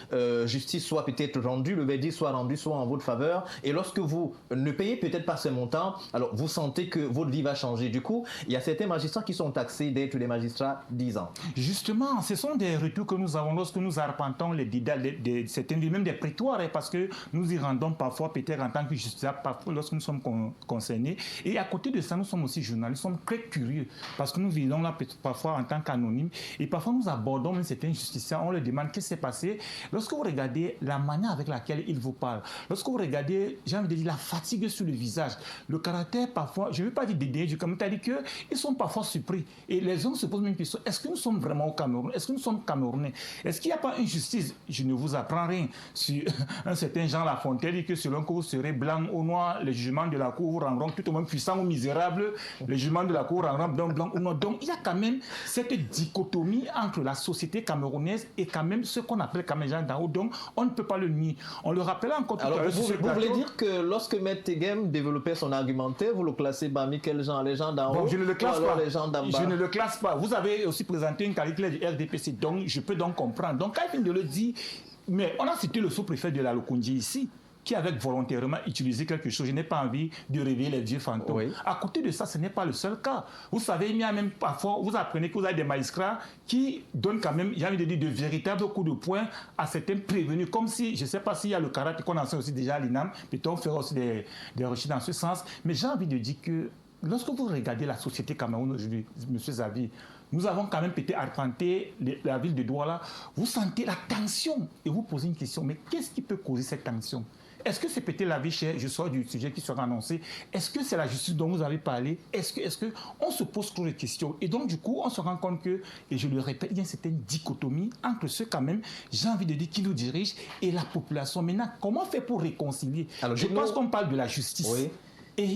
justice soit peut-être rendue, le verdict soit rendu soit en votre faveur. Et lorsque vous ne payez peut-être pas ce montant, alors vous sentez que votre vie va changer. Du coup, il y a certains magistrats qui sont taxés d'être des magistrats 10 ans. Justement, ce sont des retours que nous avons lorsque nous arpentons les didales, même des prétoires, parce que nous y rendons parfois peut-être en tant que justiciable, parfois lorsque nous sommes concernés. Et à côté de ça, nous sommes aussi journalistes, nous sommes très curieux, parce que nous vivons là parfois en tant qu'anonymes. Et parfois, nous abordons même certains justiciables, on leur demande qu'est-ce qui s'est passé. Lorsque vous regardez la manière avec laquelle ils vous parlent, lorsque vous regardez, j'ai envie de dire, la fatigue sur le visage, le caractère parfois, je ne veux pas dire dédaigné du Cameroun, c'est-à-dire qu'ils sont parfois surpris. Et les gens se posent même une question, est-ce que nous sommes vraiment au Cameroun? Est-ce que nous sommes Camerounais? Est-ce qu'il n'y a pas une justice? Je ne vous apprends rien. Sur un certain Jean Lafontaine dit que selon que vous serez blanc ou noir, les jugements de la cour vous rendront tout au moins puissant ou misérable, les jugements de la cour rendront blanc ou noir. Donc, il y a quand même cette dichotomie entre la société camerounaise et quand même ce qu'on appelle quand même les gens d'en haut. Donc, on ne peut pas le nier. On le rappelle encore tout à l'heure. Vous voulez dire que lorsque Maître Tegem développait son argumentaire, vous le classez parmi quels gens? Les gens d'en haut? Je ne le classe pas. Les gens d'en bas? Je ne le classe pas. Vous avez aussi présenté une calculatrice du RDPC, donc je peux donc comprendre. Donc, quand il vient de le dire, mais on a cité le sous-préfet de la Lokoundji ici, qui avait volontairement utilisé quelque chose. Je n'ai pas envie de réveiller les vieux fantômes. Oui. À côté de ça, ce n'est pas le seul cas. Vous savez, il y a même parfois, vous apprenez que vous avez des magistrats qui donnent quand même, j'ai envie de dire, de véritables coups de poing à certains prévenus, comme si, je ne sais pas s'il y a le karaté qu'on enseigne aussi déjà à l'INAM, peut-être on fera aussi des recherches dans ce sens, mais j'ai envie de dire que lorsque vous regardez la société camerounaise aujourd'hui, M. Zavi, nous avons quand même peut-être arpenté la ville de Douala, vous sentez la tension et vous posez une question, mais qu'est-ce qui peut causer cette tension? Est-ce que c'est peut-être la vie chère? Je sors du sujet qui sera annoncé. Est-ce que c'est la justice dont vous avez parlé? Est-ce que on se pose trop de questions? Et donc, du coup, on se rend compte que, et je le répète, il y a une certaine dichotomie entre ceux, quand même, j'ai envie de dire, qui nous dirigent et la population. Maintenant, comment faire pour réconcilier? Alors, je pense qu'on parle de la justice. Oui.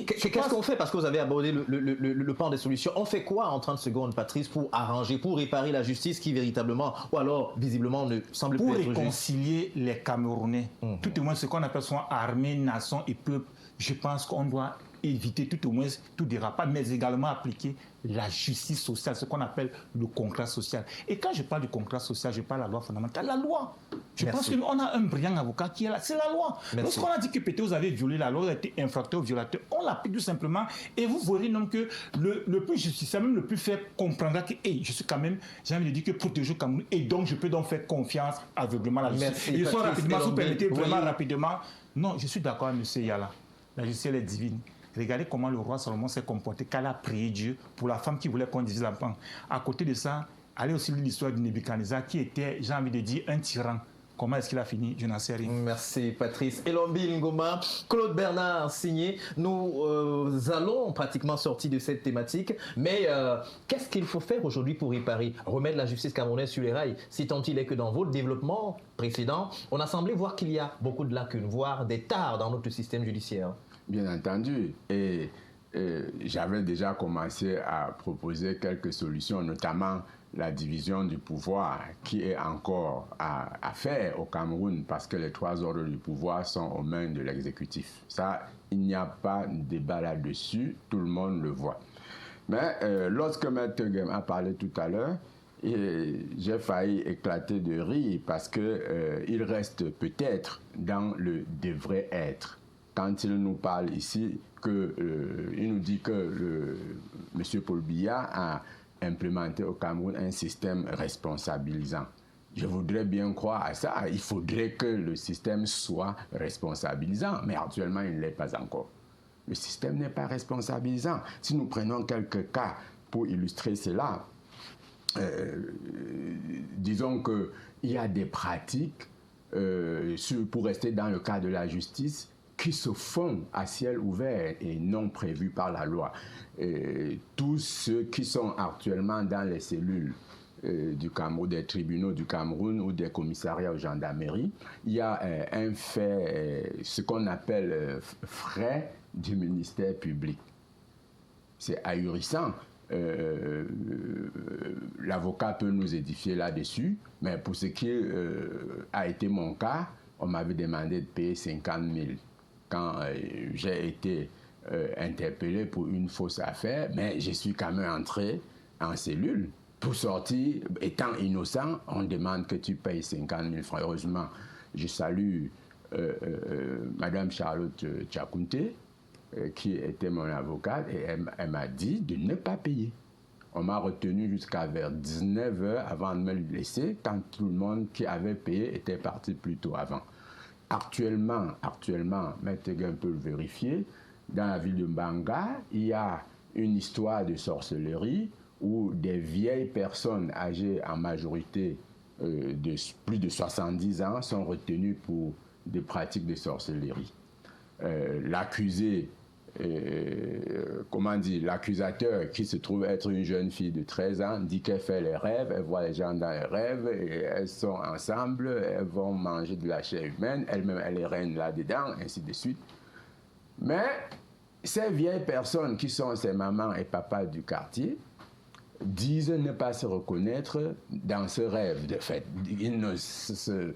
Qu'est-ce qu'on fait? Parce que vous avez abordé le pan des solutions. On fait quoi en 30 secondes, Patrice, pour arranger, pour réparer la justice qui véritablement, ou alors visiblement, ne semble plus être juste? Pour réconcilier les Camerounais, tout au moins ce qu'on appelle soit armée, nation et peuple, je pense qu'on doit éviter tout au moins tout dérapage, mais également appliquer la justice sociale, ce qu'on appelle le contrat social. Et quand je parle du contrat social, je parle de la loi fondamentale. La loi. Je pense qu'on a un brillant avocat qui est là. C'est la loi. Lorsqu'on a dit que peut-être vous avez violé la loi, vous avez été infracteur ou violateur, on l'applique tout simplement. Et vous verrez donc que le plus justiciable, même le plus faible, comprendra que je suis quand même, j'ai envie de dire que protéger comme nous. Et donc, je peux donc faire confiance aveuglément à la justice. Et je suis rapidement, si vous permettez, vraiment rapidement. Non, je suis d'accord avec M. Yala. La justice, elle est divine. Regardez comment le roi Salomon s'est comporté quand il a prié Dieu pour la femme qui voulait qu'on divise l'enfant. À côté de ça, allez aussi lire l'histoire de Nebuchadnezzar qui était, j'ai envie de dire, un tyran. Comment est-ce qu'il a fini? Je n'en sais rien. Merci Patrice. Elombi Ngoma, Claude Bernard Signé, nous allons pratiquement sortir de cette thématique, mais qu'est-ce qu'il faut faire aujourd'hui pour réparer, remettre la justice camerounaise sur les rails, si tant il est que dans votre développement précédent, on a semblé voir qu'il y a beaucoup de lacunes, voire des tares dans notre système judiciaire? Bien entendu. Et j'avais déjà commencé à proposer quelques solutions, notamment la division du pouvoir qui est encore à faire au Cameroun parce que les 3 ordres du pouvoir sont aux mains de l'exécutif. Ça, il n'y a pas de débat là-dessus, tout le monde le voit. Mais lorsque Maître Tegem a parlé tout à l'heure, j'ai failli éclater de rire parce qu'il reste peut-être dans le devrait être. Quand il nous parle ici, il nous dit que M. Paul Biya a implémenter au Cameroun un système responsabilisant. Je voudrais bien croire à ça. Il faudrait que le système soit responsabilisant, mais actuellement, il ne l'est pas encore. Le système n'est pas responsabilisant. Si nous prenons quelques cas pour illustrer cela, disons qu'il y a des pratiques, pour rester dans le cas de la justice, qui se font à ciel ouvert et non prévus par la loi. Tous ceux qui sont actuellement dans les cellules du Cameroun, des tribunaux du Cameroun ou des commissariats aux gendarmeries, il y a un fait, ce qu'on appelle frais du ministère public. C'est ahurissant. L'avocat peut nous édifier là-dessus, mais pour ce qui a été mon cas, on m'avait demandé de payer 50 000 quand j'ai été interpellé pour une fausse affaire, mais je suis quand même entré en cellule. Pour sortir, étant innocent, on demande que tu payes 50 000 francs. Heureusement, je salue Madame Charlotte Tchakounte, qui était mon avocate, et elle m'a dit de ne pas payer. On m'a retenu jusqu'à vers 19h avant de me le laisser, quand tout le monde qui avait payé était parti plus tôt avant. Actuellement, Maître Teguem peut le vérifier, dans la ville de Mbanga, il y a une histoire de sorcellerie où des vieilles personnes âgées en majorité de plus de 70 ans sont retenues pour des pratiques de sorcellerie. L'accusé, l'accusateur qui se trouve être une jeune fille de 13 ans dit qu'elle fait les rêves, elle voit les gens dans les rêves et elles sont ensemble, elles vont manger de la chair humaine, elle-même elle est reine là-dedans, ainsi de suite. Mais ces vieilles personnes qui sont ces mamans et papas du quartier disent ne pas se reconnaître dans ce rêve. De fait, ils ne sont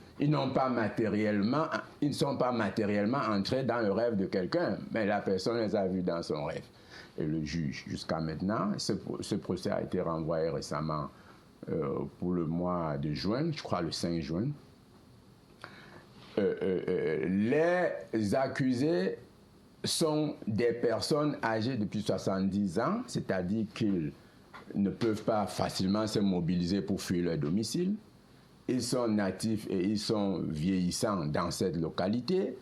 pas matériellement entrés dans le rêve de quelqu'un, mais la personne les a vus dans son rêve. Et le juge, jusqu'à maintenant, ce procès a été renvoyé récemment pour le mois de juin, je crois le 5 juin. Les accusés sont des personnes âgées depuis 70 ans, c'est-à-dire qu'ils ne peuvent pas facilement se mobiliser pour fuir leur domicile. Ils sont natifs et ils sont vieillissants dans cette localité.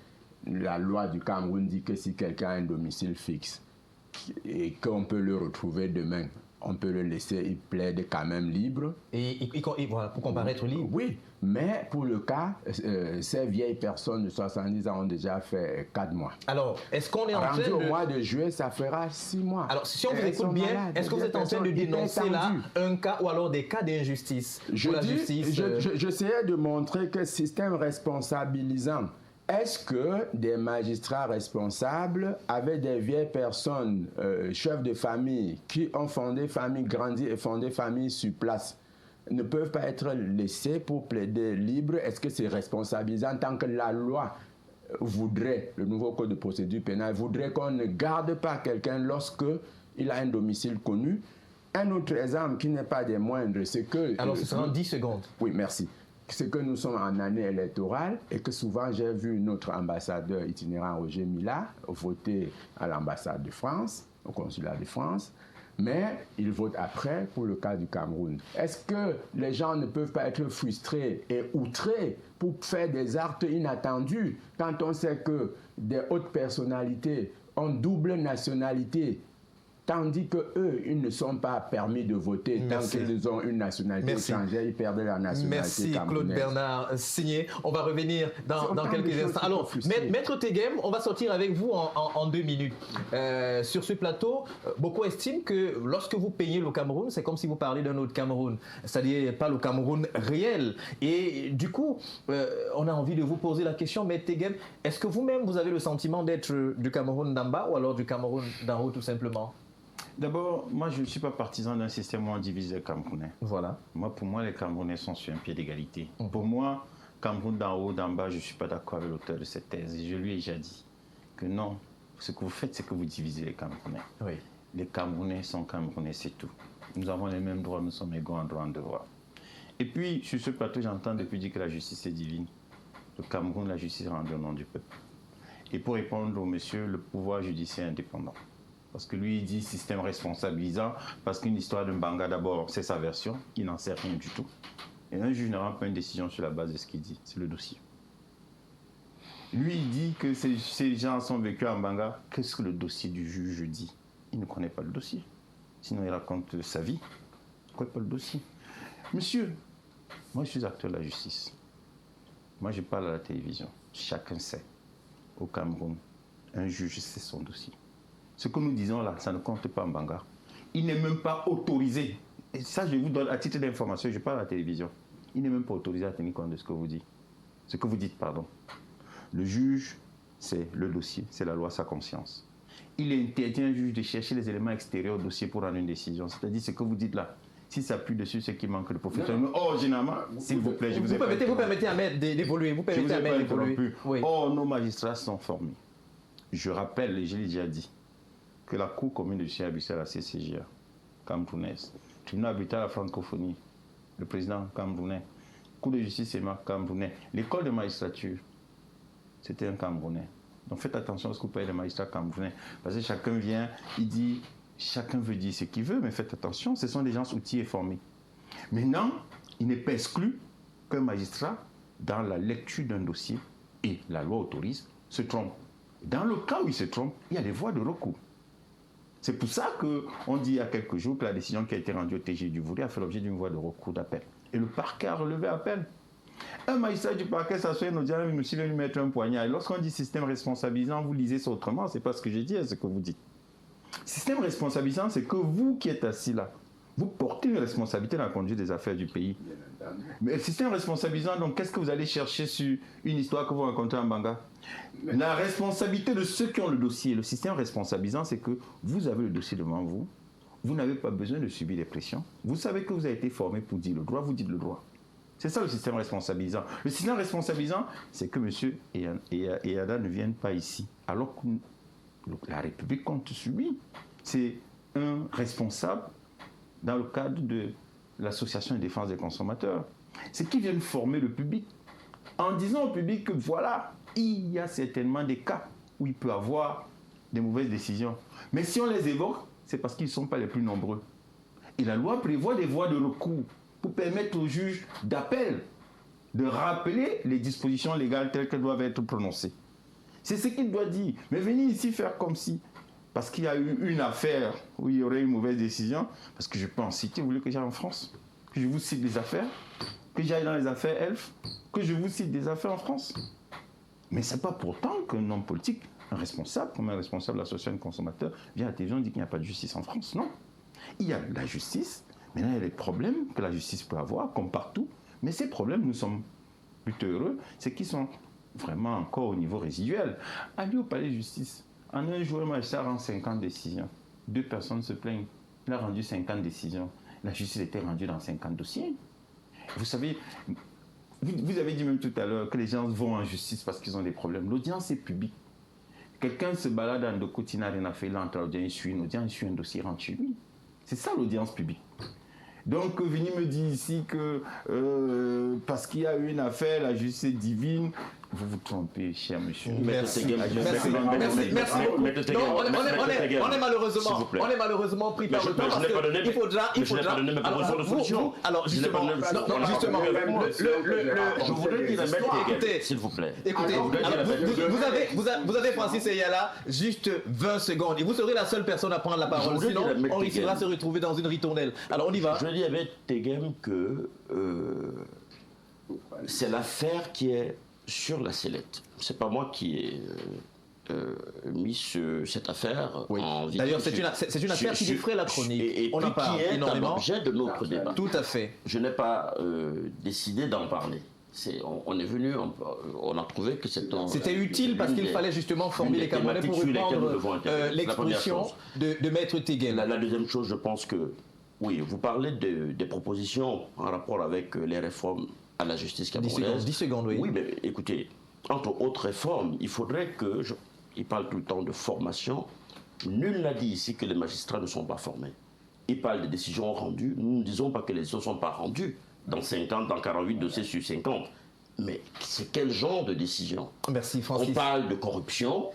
La loi du Cameroun dit que si quelqu'un a un domicile fixe et qu'on peut le retrouver demain, on peut le laisser, il plaide quand même libre. Et voilà, pour comparaître libre. Oui, mais pour le cas, ces vieilles personnes de 70 ans ont déjà fait 4 mois. Alors, est-ce qu'on est en train rendu au mois de juillet, ça fera 6 mois. Alors, si on vous écoute bien, malades, est-ce que vous êtes en train de dénoncer là un cas ou alors des cas d'injustice J'essayais de montrer que système responsabilisant. Est-ce que des magistrats responsables avec des vieilles personnes, chefs de famille, qui ont fondé famille, grandi et fondé famille sur place, ne peuvent pas être laissés pour plaider libre? Est-ce que c'est responsabilisant tant que la loi voudrait, le nouveau code de procédure pénale, voudrait qu'on ne garde pas quelqu'un lorsque il a un domicile connu? Un autre exemple qui n'est pas des moindres, c'est que... Alors, ce sera en 10 secondes. Oui, merci. C'est que nous sommes en année électorale et que souvent j'ai vu notre ambassadeur itinérant Roger Mila voter à l'ambassade de France, au consulat de France, mais il vote après pour le cas du Cameroun. Est-ce que les gens ne peuvent pas être frustrés et outrés pour faire des actes inattendus quand on sait que des hautes personnalités ont double nationalité, tandis qu'eux, ils ne sont pas permis de voter tant qu'ils ont une nationalité étrangère, ils perdent la nationalité Merci camerounaise. Claude Bernard Signé. On va revenir dans quelques instants. Alors, Maître Teguem, on va sortir avec vous en 2 minutes. Sur ce plateau, beaucoup estiment que lorsque vous peignez le Cameroun, c'est comme si vous parlez d'un autre Cameroun, c'est-à-dire pas le Cameroun réel. Et du coup, on a envie de vous poser la question, Maître Teguem, est-ce que vous-même, vous avez le sentiment d'être du Cameroun d'en bas ou alors du Cameroun d'en haut tout simplement? D'abord, moi, je ne suis pas partisan d'un système où on divise les Camerounais. Voilà. Pour moi, les Camerounais sont sur un pied d'égalité. Pour moi, Cameroun d'en haut, d'en bas, je ne suis pas d'accord avec l'auteur de cette thèse. Et je lui ai déjà dit que non, ce que vous faites, c'est que vous divisez les Camerounais. Oui. Les Camerounais sont Camerounais, c'est tout. Nous avons les mêmes droits, nous sommes égaux en droit, en devoir. Et puis, sur ce plateau, j'entends depuis dire que la justice est divine. Le Cameroun, la justice est rendue au nom du peuple. Et pour répondre au monsieur, le pouvoir judiciaire indépendant. Parce que lui, il dit système responsabilisant, parce qu'une histoire de Mbanga, d'abord, c'est sa version, il n'en sait rien du tout. Et un juge ne rend pas une décision sur la base de ce qu'il dit, c'est le dossier. Lui, il dit que ces gens sont vécus à Mbanga. Qu'est-ce que le dossier du juge dit? Il ne connaît pas le dossier. Sinon, il raconte sa vie. Il ne connaît pas le dossier. Monsieur, moi, je suis acteur de la justice. Moi, je parle à la télévision. Chacun sait. Au Cameroun, un juge sait son dossier. Ce que nous disons là, ça ne compte pas en Mbanga. Il n'est même pas autorisé. Et ça, je vous donne à titre d'information, je parle à la télévision. Il n'est même pas autorisé à tenir compte de ce que vous dites. Ce que vous dites, pardon. Le juge, c'est le dossier, c'est la loi, sa conscience. Il est interdit à un juge de chercher les éléments extérieurs au dossier pour rendre une décision. C'est-à-dire ce que vous dites là. Si ça appuie dessus, c'est qu'il manque de professionnalisme. Oh, généralement, s'il vous plaît, je vous ai pas vous permettez à Ahmed d'évoluer. Vous permettez à Ahmed d'évoluer. Oui. Oh, nos magistrats sont formés. Je rappelle, et je l'ai déjà dit, que la Cour commune de justice à la CCJA, camerounaise, tribunal arbitral à la francophonie, le président camerounais, Cour de justice EMA camerounais, l'école de magistrature, c'était un Camerounais. Donc faites attention à ce que vous payez les magistrats camerounais. Parce que chacun vient, il dit, chacun veut dire ce qu'il veut, mais faites attention, ce sont des gens outillés et formés. Maintenant, il n'est pas exclu qu'un magistrat, dans la lecture d'un dossier, et la loi autorise, se trompe. Dans le cas où il se trompe, il y a des voies de recours. C'est pour ça qu'on dit il y a quelques jours que la décision qui a été rendue au TG du Vouré a fait l'objet d'une voie de recours d'appel. Et le parquet a relevé appel. Un magistrat du parquet s'assoit une audience, monsieur vient lui mettre un poignard. Et lorsqu'on dit système responsabilisant, vous lisez ça autrement, c'est pas ce que j'ai dit, c'est ce que vous dites. Système responsabilisant, c'est que vous qui êtes assis là, vous portez une responsabilité dans la conduite des affaires du pays. Mais le système responsabilisant, donc qu'est-ce que vous allez chercher sur une histoire que vous rencontrez en Mbanga? La responsabilité de ceux qui ont le dossier, le système responsabilisant, c'est que vous avez le dossier devant vous, vous n'avez pas besoin de subir des pressions, vous savez que vous avez été formé pour dire le droit, vous dites le droit. C'est ça le système responsabilisant. Le système responsabilisant, c'est que monsieur et Ada ne viennent pas ici, alors que la République compte sur lui. C'est un responsable dans le cadre de l'association de défense des consommateurs. C'est qu'ils viennent former le public en disant au public que voilà, il y a certainement des cas où il peut avoir des mauvaises décisions. Mais si on les évoque, c'est parce qu'ils ne sont pas les plus nombreux. Et la loi prévoit des voies de recours pour permettre aux juges d'appel de rappeler les dispositions légales telles qu'elles doivent être prononcées. C'est ce qu'il doit dire. Mais venez ici faire comme si, parce qu'il y a eu une affaire où il y aurait une mauvaise décision, parce que je peux en citer, vous voulez que j'aille en France, que je vous cite des affaires, que j'aille dans les affaires ELF, que je vous cite des affaires en France. Mais ce n'est pas pourtant qu'un homme politique, un responsable, comme un responsable de l'association de consommateurs, vient à la télévision et dit qu'il n'y a pas de justice en France. Non. Il y a la justice, maintenant il y a les problèmes que la justice peut avoir, comme partout, mais ces problèmes, nous sommes plutôt heureux, c'est qu'ils sont vraiment encore au niveau résiduel. Allez au palais de justice. En un jour, un magistrat rend 50 décisions. 2 personnes se plaignent. Il a rendu 50 décisions. La justice était rendue dans 50 dossiers. Vous savez, vous avez dit même tout à l'heure que les gens vont en justice parce qu'ils ont des problèmes. L'audience est publique. Quelqu'un se balade dans le côté, il n'a rien à faire, il entre l'audience, il suit une audience, il suit un dossier, il rentre chez lui. C'est ça l'audience publique. Donc, venez me dire ici que parce qu'il y a eu une affaire, la justice est divine, vous vous trompez, cher monsieur. Merci. Merci. Non, on est malheureusement pris par le temps parce qu'il faudra. Alors, justement, je voudrais dire à s'il vous plaît. Écoutez, vous avez Francis Eyala, juste 20 secondes. Et vous serez la seule personne à prendre la parole. Sinon, on risquera de se retrouver dans une ritournelle. Alors, on y va. Je dis avec Tegem que c'est l'affaire qui est sur la sellette. C'est pas moi qui ai mis cette affaire en vie. D'ailleurs, c'est une affaire qui défrait la chronique. Et on en parle énormément. L'objet de notre débat. Tout à fait. Je n'ai pas décidé d'en parler. On est venu, on a trouvé que c'était utile parce qu'il fallait justement former les Camerounais pour reprendre l'expression de Maître Tegem. La deuxième chose, je pense que, oui, vous parlez des propositions en rapport avec les réformes à la justice camerounaise. 10 secondes, oui. Oui, mais écoutez, entre autres réformes, il faudrait que, il parle tout le temps de formation, nul n'a dit ici que les magistrats ne sont pas formés. Il parle des décisions rendues, nous ne disons pas que les décisions ne sont pas rendues dans 50, dans 48 dossiers sur 50. Mais c'est quel genre de décision? Merci Francis. On parle de corruption,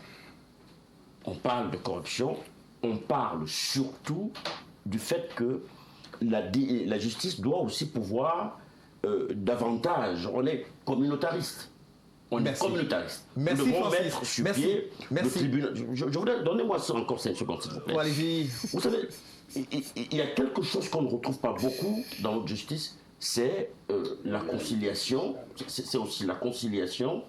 on parle surtout du fait que la justice doit aussi pouvoir davantage. On est communautariste. On est communautariste. Merci, nous devons Francis. mettre sur Merci. pied Merci. le tribunal. Je voudrais, donnez-moi ça encore 5 secondes, s'il vous plaît. Allez-y. Vous savez, il y a quelque chose qu'on ne retrouve pas beaucoup dans notre justice, c'est la conciliation. C'est aussi la conciliation.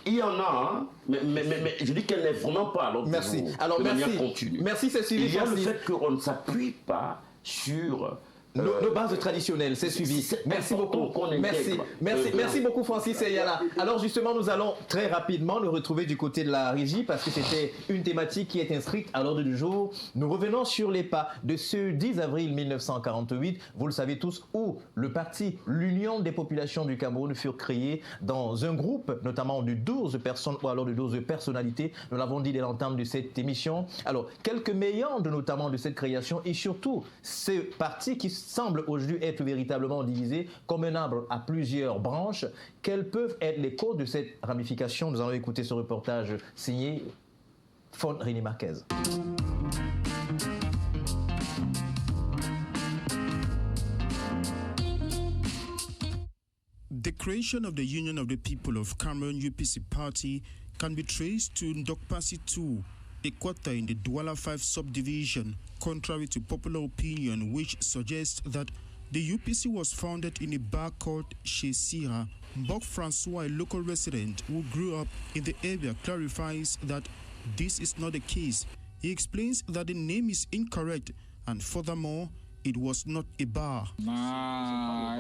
Il y en a, hein, mais je dis qu'elle n'est vraiment pas à l'ordre Merci. du jour, Alors, de merci. manière continue. Merci, c'est suivi. Il y a le Francis. fait qu'on ne s'appuie pas sur Nos bases traditionnelles, c'est suivi. Merci beaucoup. Merci beaucoup, Francis Eyala. Alors justement, nous allons très rapidement nous retrouver du côté de la régie parce que c'était une thématique qui est inscrite à l'ordre du jour. Nous revenons sur les pas de ce 10 avril 1948. Vous le savez tous, où le parti l'Union des populations du Cameroun fut créé dans un groupe, notamment de 12 personnes ou alors de 12 personnalités. Nous l'avons dit dès l'entame de cette émission. Alors, quelques méandres notamment de cette création et surtout ce parti qui semble aujourd'hui être véritablement divisé comme un arbre à plusieurs branches. Quelles peuvent être les causes de cette ramification? Nous allons écouter ce reportage signé Fon René Marquez. The creation of the Union of the People of Cameroon UPC party can be traced to Ndokpasi II, a quarter in the Douala 5 subdivision, contrary to popular opinion which suggests that the UPC was founded in a bar called Chez Sira. Mbok Francois, a local resident who grew up in the area, clarifies that this is not the case. He explains that the name is incorrect and furthermore, it was not a bar.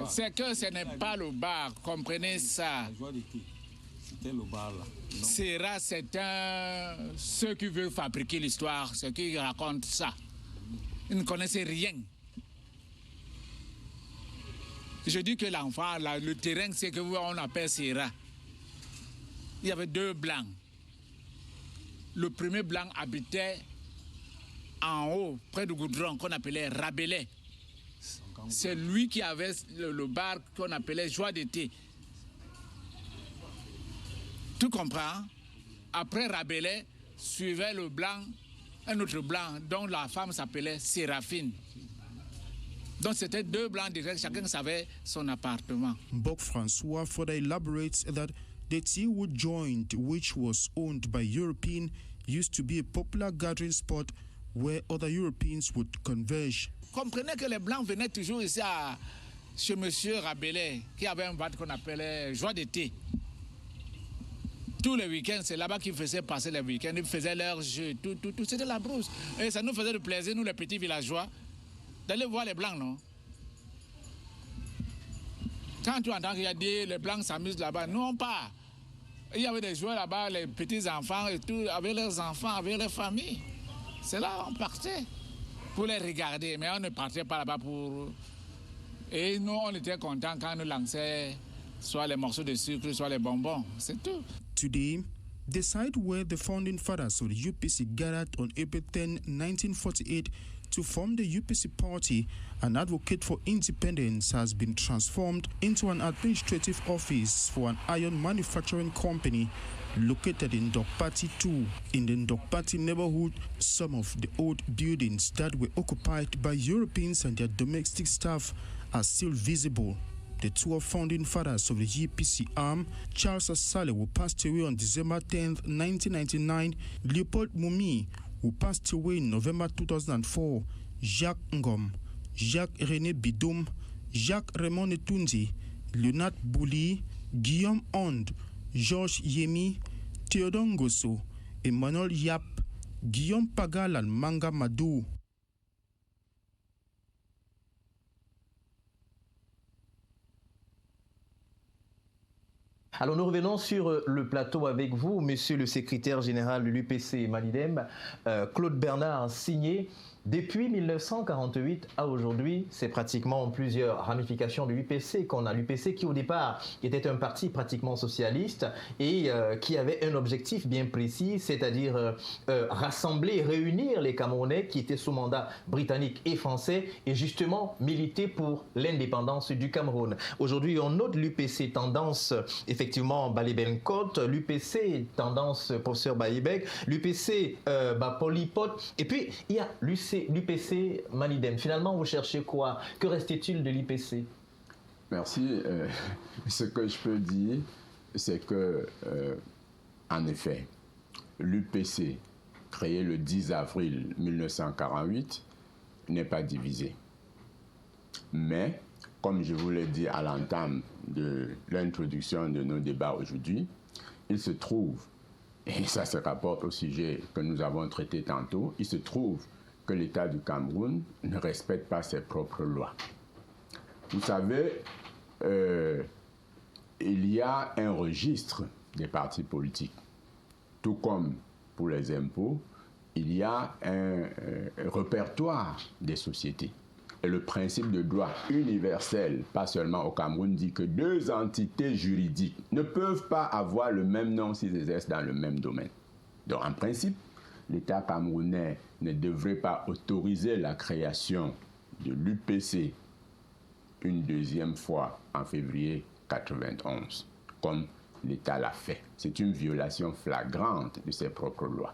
C'est que ce n'est pas le bar, comprenez ça. C'était le bar là. Sera, c'est ceux qui veulent fabriquer l'histoire, ceux qui racontent ça. Ils ne connaissaient rien. Je dis que l'enfant, le terrain, c'est que on appelle Sera. Il y avait 2 blancs. Le premier blanc habitait en haut, près du goudron, qu'on appelait Rabelais. C'est lui qui avait le bar qu'on appelait Joie d'été. Tu comprends? Après Rabelais, suivait le blanc, un autre blanc, dont la femme s'appelait Séraphine. Donc c'était 2 blancs directs, chacun savait son appartement. Mbok Francois further elaborates that the Tiwood joint, which was owned by Europeans, used to be a popular gathering spot where other Europeans would converge. Comprenez que les Blancs venaient toujours ici chez M. Rabelais, qui avait un bar qu'on appelait Joie d'été. Tous les week-ends, c'est là-bas qu'ils faisaient passer les week-ends, ils faisaient leurs jeux, tout, c'était la brousse. Et ça nous faisait du plaisir, nous les petits villageois, d'aller voir les Blancs, non? Quand tu entends qu'il y a les Blancs s'amusent là-bas, nous on part. Il y avait des joueurs là-bas, les petits-enfants et tout, avec leurs enfants, avec leurs familles. C'est là on partait pour les regarder, mais on ne partait pas là-bas pour... Et nous, on était contents quand nous lançaient soit les morceaux de sucre, soit les bonbons, c'est tout. Today, the site where the founding fathers of the UPC gathered on April 10, 1948 to form the UPC party and advocate for independence has been transformed into an administrative office for an iron manufacturing company located in Ndokpati 2. In the Ndokpati neighborhood, some of the old buildings that were occupied by Europeans and their domestic staff are still visible. The 2 founding fathers of the UPC arm, Charles Asale, who passed away on December 10, 1999, Leopold Mumi, who passed away in November 2004, Jacques Ngom, Jacques René Bidoum, Jacques Raymond Etunzi, Leonard Bouli, Guillaume Ond, Georges Yemi, Théodore Ngosso, Emmanuel Yap, Guillaume Pagal and Manga Madou. Alors nous revenons sur le plateau avec vous, monsieur le secrétaire général de l'UPC Manidem, Claude Bernard Signé. Depuis 1948 à aujourd'hui, c'est pratiquement plusieurs ramifications de l'UPC qu'on a. L'UPC qui au départ était un parti pratiquement socialiste et qui avait un objectif bien précis, c'est-à-dire rassembler, réunir les Camerounais qui étaient sous mandat britannique et français et justement militer pour l'indépendance du Cameroun. Aujourd'hui, on note l'UPC tendance effectivement Balibenkote, l'UPC tendance professeur Baïbek, l'UPC Polypot, et puis il y a l'UPC Manidem. Finalement, vous cherchez quoi? Que reste-t-il de l'UPC? Merci. Ce que je peux dire, c'est que, en effet, l'UPC, créé le 10 avril 1948, n'est pas divisé. Mais, comme je vous l'ai dit à l'entame de l'introduction de nos débats aujourd'hui, il se trouve, et ça se rapporte au sujet que nous avons traité tantôt, il se trouve que l'État du Cameroun ne respecte pas ses propres lois. Vous savez, il y a un registre des partis politiques. Tout comme pour les impôts, il y a un répertoire des sociétés. Et le principe de droit universel, pas seulement au Cameroun, dit que deux entités juridiques ne peuvent pas avoir le même nom s'ils exercent dans le même domaine. Donc, en principe, l'État camerounais ne devrait pas autoriser la création de l'UPC une deuxième fois en février 1991, comme l'État l'a fait. C'est une violation flagrante de ses propres lois.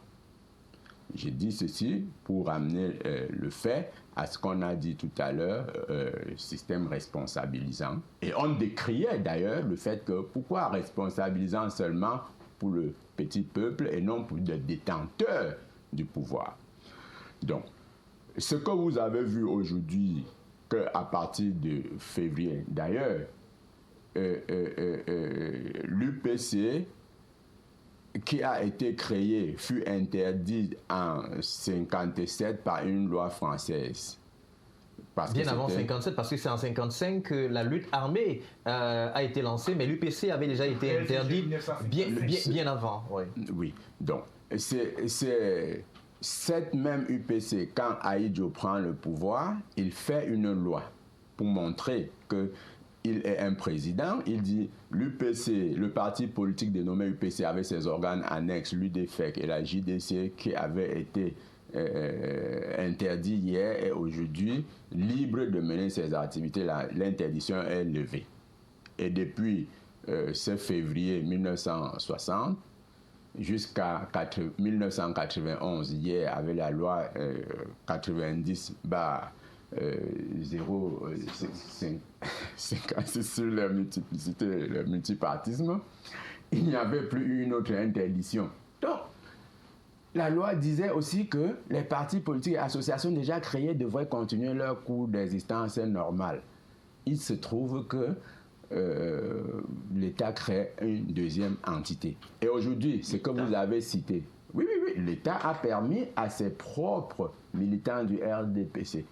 J'ai dit ceci pour amener le fait à ce qu'on a dit tout à l'heure, système responsabilisant. Et on décriait d'ailleurs le fait que pourquoi responsabilisant seulement pour le petit peuple et non pour les détenteurs du pouvoir. Donc, ce que vous avez vu aujourd'hui, qu'à partir de février, d'ailleurs, l'UPC qui a été créé fut interdit en 1957 par une loi française. Bien avant 1957, parce que c'est en 1955 que la lutte armée a été lancée, mais l'UPC avait déjà été interdite bien avant. Ouais. Oui, donc c'est cette même UPC, quand Ahidjo prend le pouvoir, il fait une loi pour montrer qu'il est un président. Il dit l'UPC, le parti politique dénommé UPC avec ses organes annexes, l'UDFEC et la JDC qui avaient été interdits hier et aujourd'hui libre de mener ses activités. L'interdiction est levée. Et depuis ce février 1960 jusqu'à 1991, hier avec la loi 90/056 sur la multiplicité, le multipartisme, il n'y avait plus une autre interdiction. Donc, la loi disait aussi que les partis politiques et associations déjà créées devraient continuer leur cours d'existence normale. Il se trouve que l'État crée une deuxième entité. Et aujourd'hui, ce que vous avez cité, oui, l'État a permis à ses propres militants du RDPC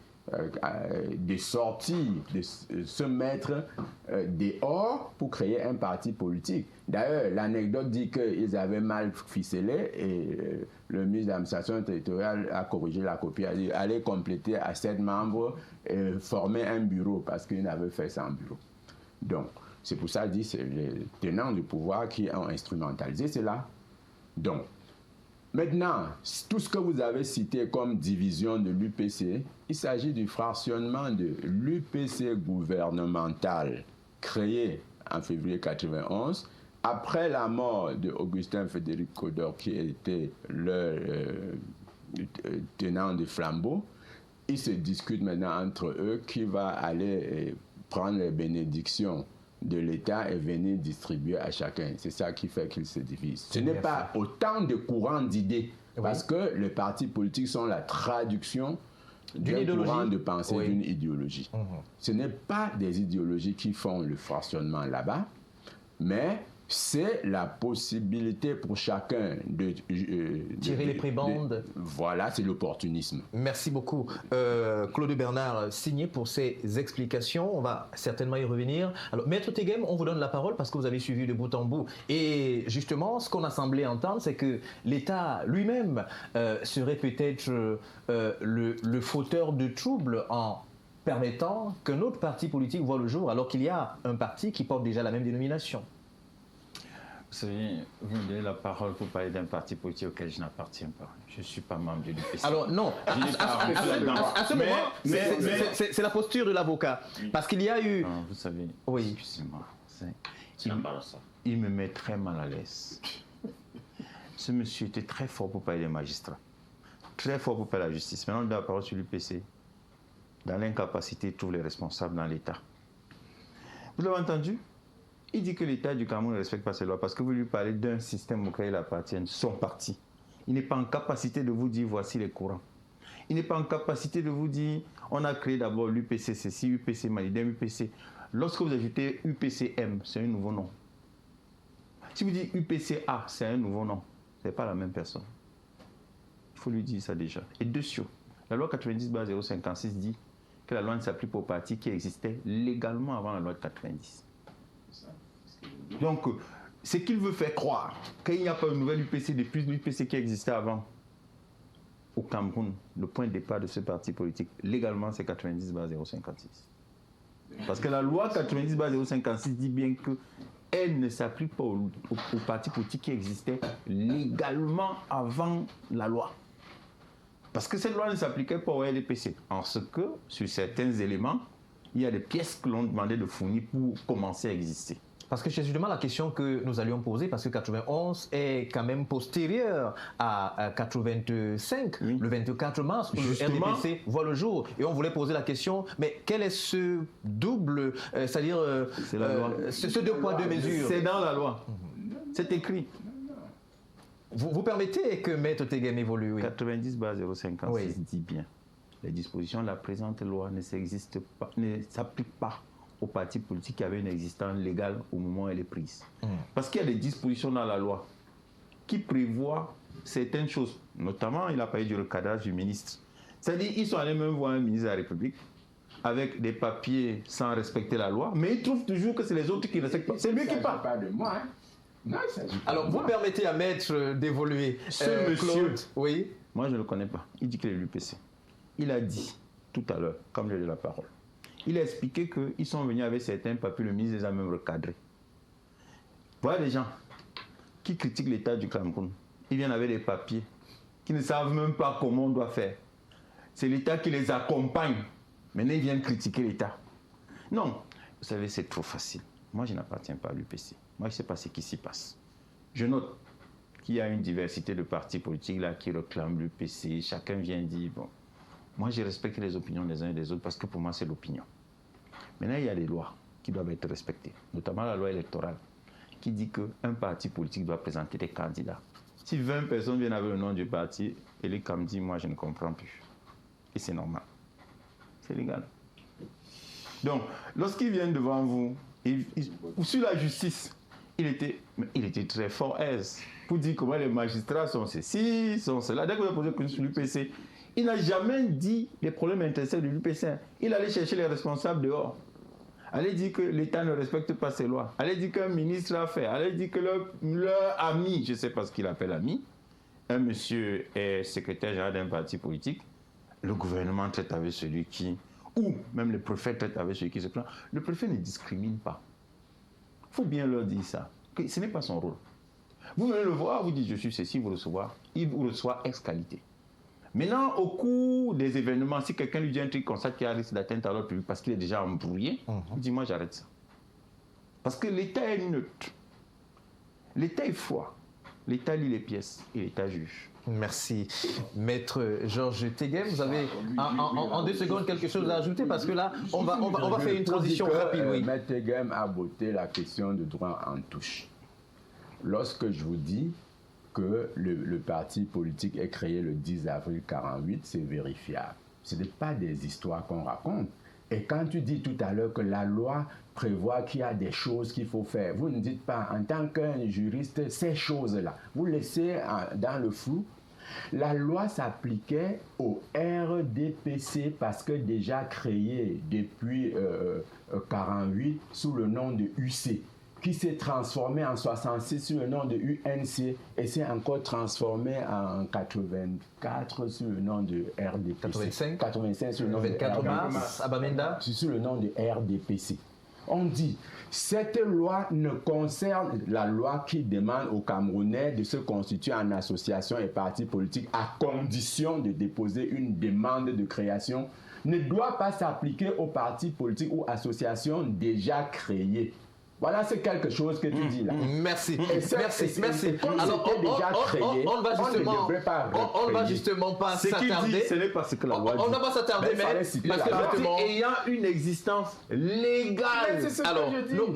de sortir, de se mettre dehors pour créer un parti politique. D'ailleurs, l'anecdote dit qu'ils avaient mal ficelé et le ministre de l'administration territoriale a corrigé la copie, a dit allez compléter à 7 membres et former un bureau parce qu'ils n'avaient fait sans bureau. Donc, c'est pour ça que je dis c'est les tenants du pouvoir qui ont instrumentalisé cela. Donc, maintenant, tout ce que vous avez cité comme division de l'UPC, il s'agit du fractionnement de l'UPC gouvernemental créé en février 1991, après la mort de Augustin Frédéric Codor, qui était le tenant du flambeau. Ils se discutent maintenant entre eux qui va aller prendre les bénédictions de l'État et venir distribuer à chacun. C'est ça qui fait qu'ils se divisent. Ce n'est pas autant de courants d'idées, parce que les partis politiques sont la traduction d'un courant de pensée, d'une idéologie. Ce n'est pas des idéologies qui font le fractionnement là-bas, mais c'est la possibilité pour chacun de tirer les prébendes. Voilà, c'est l'opportunisme. Merci beaucoup. Claude Bernard, signé pour ces explications. On va certainement y revenir. Alors, Maître Teghem, on vous donne la parole parce que vous avez suivi de bout en bout. Et justement, ce qu'on a semblé entendre, c'est que l'État lui-même serait peut-être le fauteur de troubles en permettant qu'un autre parti politique voit le jour, alors qu'il y a un parti qui porte déjà la même dénomination. Vous savez, vous me donnez la parole pour parler d'un parti politique auquel je n'appartiens pas. Je ne suis pas membre de l'UPC. Alors non, à ce moment, c'est la posture de l'avocat. Parce qu'il y a eu... Non, vous savez, oui. excusez-moi, il me met très mal à l'aise. Ce monsieur était très fort pour parler des magistrats, très fort pour parler de la justice. Maintenant, il donne la parole sur l'UPC. Dans l'incapacité, il trouve les responsables dans l'État. Vous l'avez entendu? Il dit que l'État du Cameroun ne respecte pas ses lois parce que vous lui parlez d'un système auquel il appartient, son parti. Il n'est pas en capacité de vous dire voici les courants. Il n'est pas en capacité de vous dire on a créé d'abord l'UPC ceci, UPC Malidem, UPC. Lorsque vous ajoutez UPCM, c'est un nouveau nom. Si vous dites UPCA, c'est un nouveau nom. Ce n'est pas la même personne. Il faut lui dire ça déjà. Et dessus, la loi 90/056 dit que la loi ne s'applique pas aux partis qui existaient légalement avant la loi de 90. Donc, ce qu'il veut faire croire qu'il n'y a pas une nouvelle UPC depuis l'UPC qui existait avant au Cameroun, le point de départ de ce parti politique, légalement, c'est 90/056. Parce que la loi 90/056 dit bien qu'elle ne s'applique pas aux partis politiques qui existaient légalement avant la loi. Parce que cette loi ne s'appliquait pas au RDPC. En ce que, sur certains éléments, il y a des pièces que l'on demandait de fournir pour commencer à exister. Parce que c'est justement la question que nous allions poser, parce que 91 est quand même postérieur à 85, oui. Le 24 mars, où justement, le RDPC voit le jour. Et on voulait poser la question, mais quel est ce double, c'est-à-dire ce deux poids, deux mesures? C'est dans la loi. C'est écrit. Vous permettez que Maître Teghem évolue, oui. 90/056 oui. Dit bien. Les dispositions de la présente loi ne s'appliquent pas aux partis politiques qui avaient une existence légale au moment où elle est prise. Parce qu'il y a des dispositions dans la loi qui prévoient certaines choses. Notamment, il a parlé du recadrage du ministre. C'est-à-dire, ils sont allés même voir un ministre de la République avec des papiers sans respecter la loi, mais ils trouvent toujours que c'est les autres qui ne respectent pas. C'est lui qui parle. Pas de moi, hein. Non, alors, vous permettez à Maître d'évoluer. Ce monsieur, Claude, oui. Moi, je ne le connais pas. Il dit qu'il est l'UPC. Il a dit tout à l'heure, comme j'ai eu la parole, il a expliqué qu'ils sont venus avec certains papiers, le ministre les a même recadrés. Voilà des gens qui critiquent l'État du Cameroun. Ils viennent avec des papiers, qui ne savent même pas comment on doit faire. C'est l'État qui les accompagne. Maintenant, ils viennent critiquer l'État. Non, vous savez, c'est trop facile. Moi, je n'appartiens pas à l'UPC. Moi, je ne sais pas ce qui s'y passe. Je note qu'il y a une diversité de partis politiques là qui réclament l'UPC. Chacun vient dire, bon, moi, je respecte les opinions des uns et des autres parce que pour moi, c'est l'opinion. Maintenant, il y a des lois qui doivent être respectées, notamment la loi électorale, qui dit qu'un parti politique doit présenter des candidats. Si 20 personnes viennent avec le nom du parti, et les candidats disent, moi, je ne comprends plus. Et c'est normal. C'est légal. Donc, lorsqu'ils viennent devant vous, sur la justice, il était très fort aise pour dire comment les magistrats sont ceci, sont cela. Dès que vous avez posé une question sur l'UPC, il n'a jamais dit les problèmes intéressants de l'UPC. Il allait chercher les responsables dehors. Allait dire que l'État ne respecte pas ses lois. Allait dire qu'un ministre a fait. Allait dire que leur ami, je ne sais pas ce qu'il appelle ami, un monsieur est secrétaire général d'un parti politique, le gouvernement traite avec celui qui, ou même le préfet traite avec celui qui se plaint. Le préfet ne discrimine pas. Il faut bien leur dire ça, que ce n'est pas son rôle. Vous venez le voir, vous dites je suis ceci, vous recevoir, il vous reçoit ex qualité. Maintenant, au cours des événements, si quelqu'un lui dit un truc comme ça qui a risque d'atteinte à l'ordre public parce qu'il est déjà embrouillé, il dit moi j'arrête ça. Parce que l'État est neutre. L'État est froid. L'État lit les pièces et l'État juge. Merci. Maître Georges Teghem, vous avez en 2 secondes quelque chose à ajouter parce que là, on va faire une transition rapide. Oui. Maître Teghem a botté la question de droit en touche. Lorsque je vous dis que le parti politique est créé le 10 avril 1948, c'est vérifiable. Ce n'est pas des histoires qu'on raconte. Et quand tu dis tout à l'heure que la loi prévoit qu'il y a des choses qu'il faut faire, vous ne dites pas, en tant qu'un juriste, ces choses-là. Vous laissez dans le flou. La loi s'appliquait au RDPC parce que déjà créé depuis 1948 sous le nom de UC, qui s'est transformé en 66 sous le nom de UNC et s'est encore transformé en 84 sous le nom de RDPC. 85 sous le nom de 24 RDPC. mars, à Bamenda. Sous le nom de RDPC. On dit, cette loi ne concerne la loi qui demande aux Camerounais de se constituer en association et parti politique à condition de déposer une demande de création, ne doit pas s'appliquer aux partis politiques ou associations déjà créés. Voilà, c'est quelque chose que tu dis là. Merci, merci. Alors, on va justement pas s'attarder. Ce n'est pas ce que la loi dit. On ne va pas s'attarder, mais parce que justement, ayant une existence légale. Alors, nous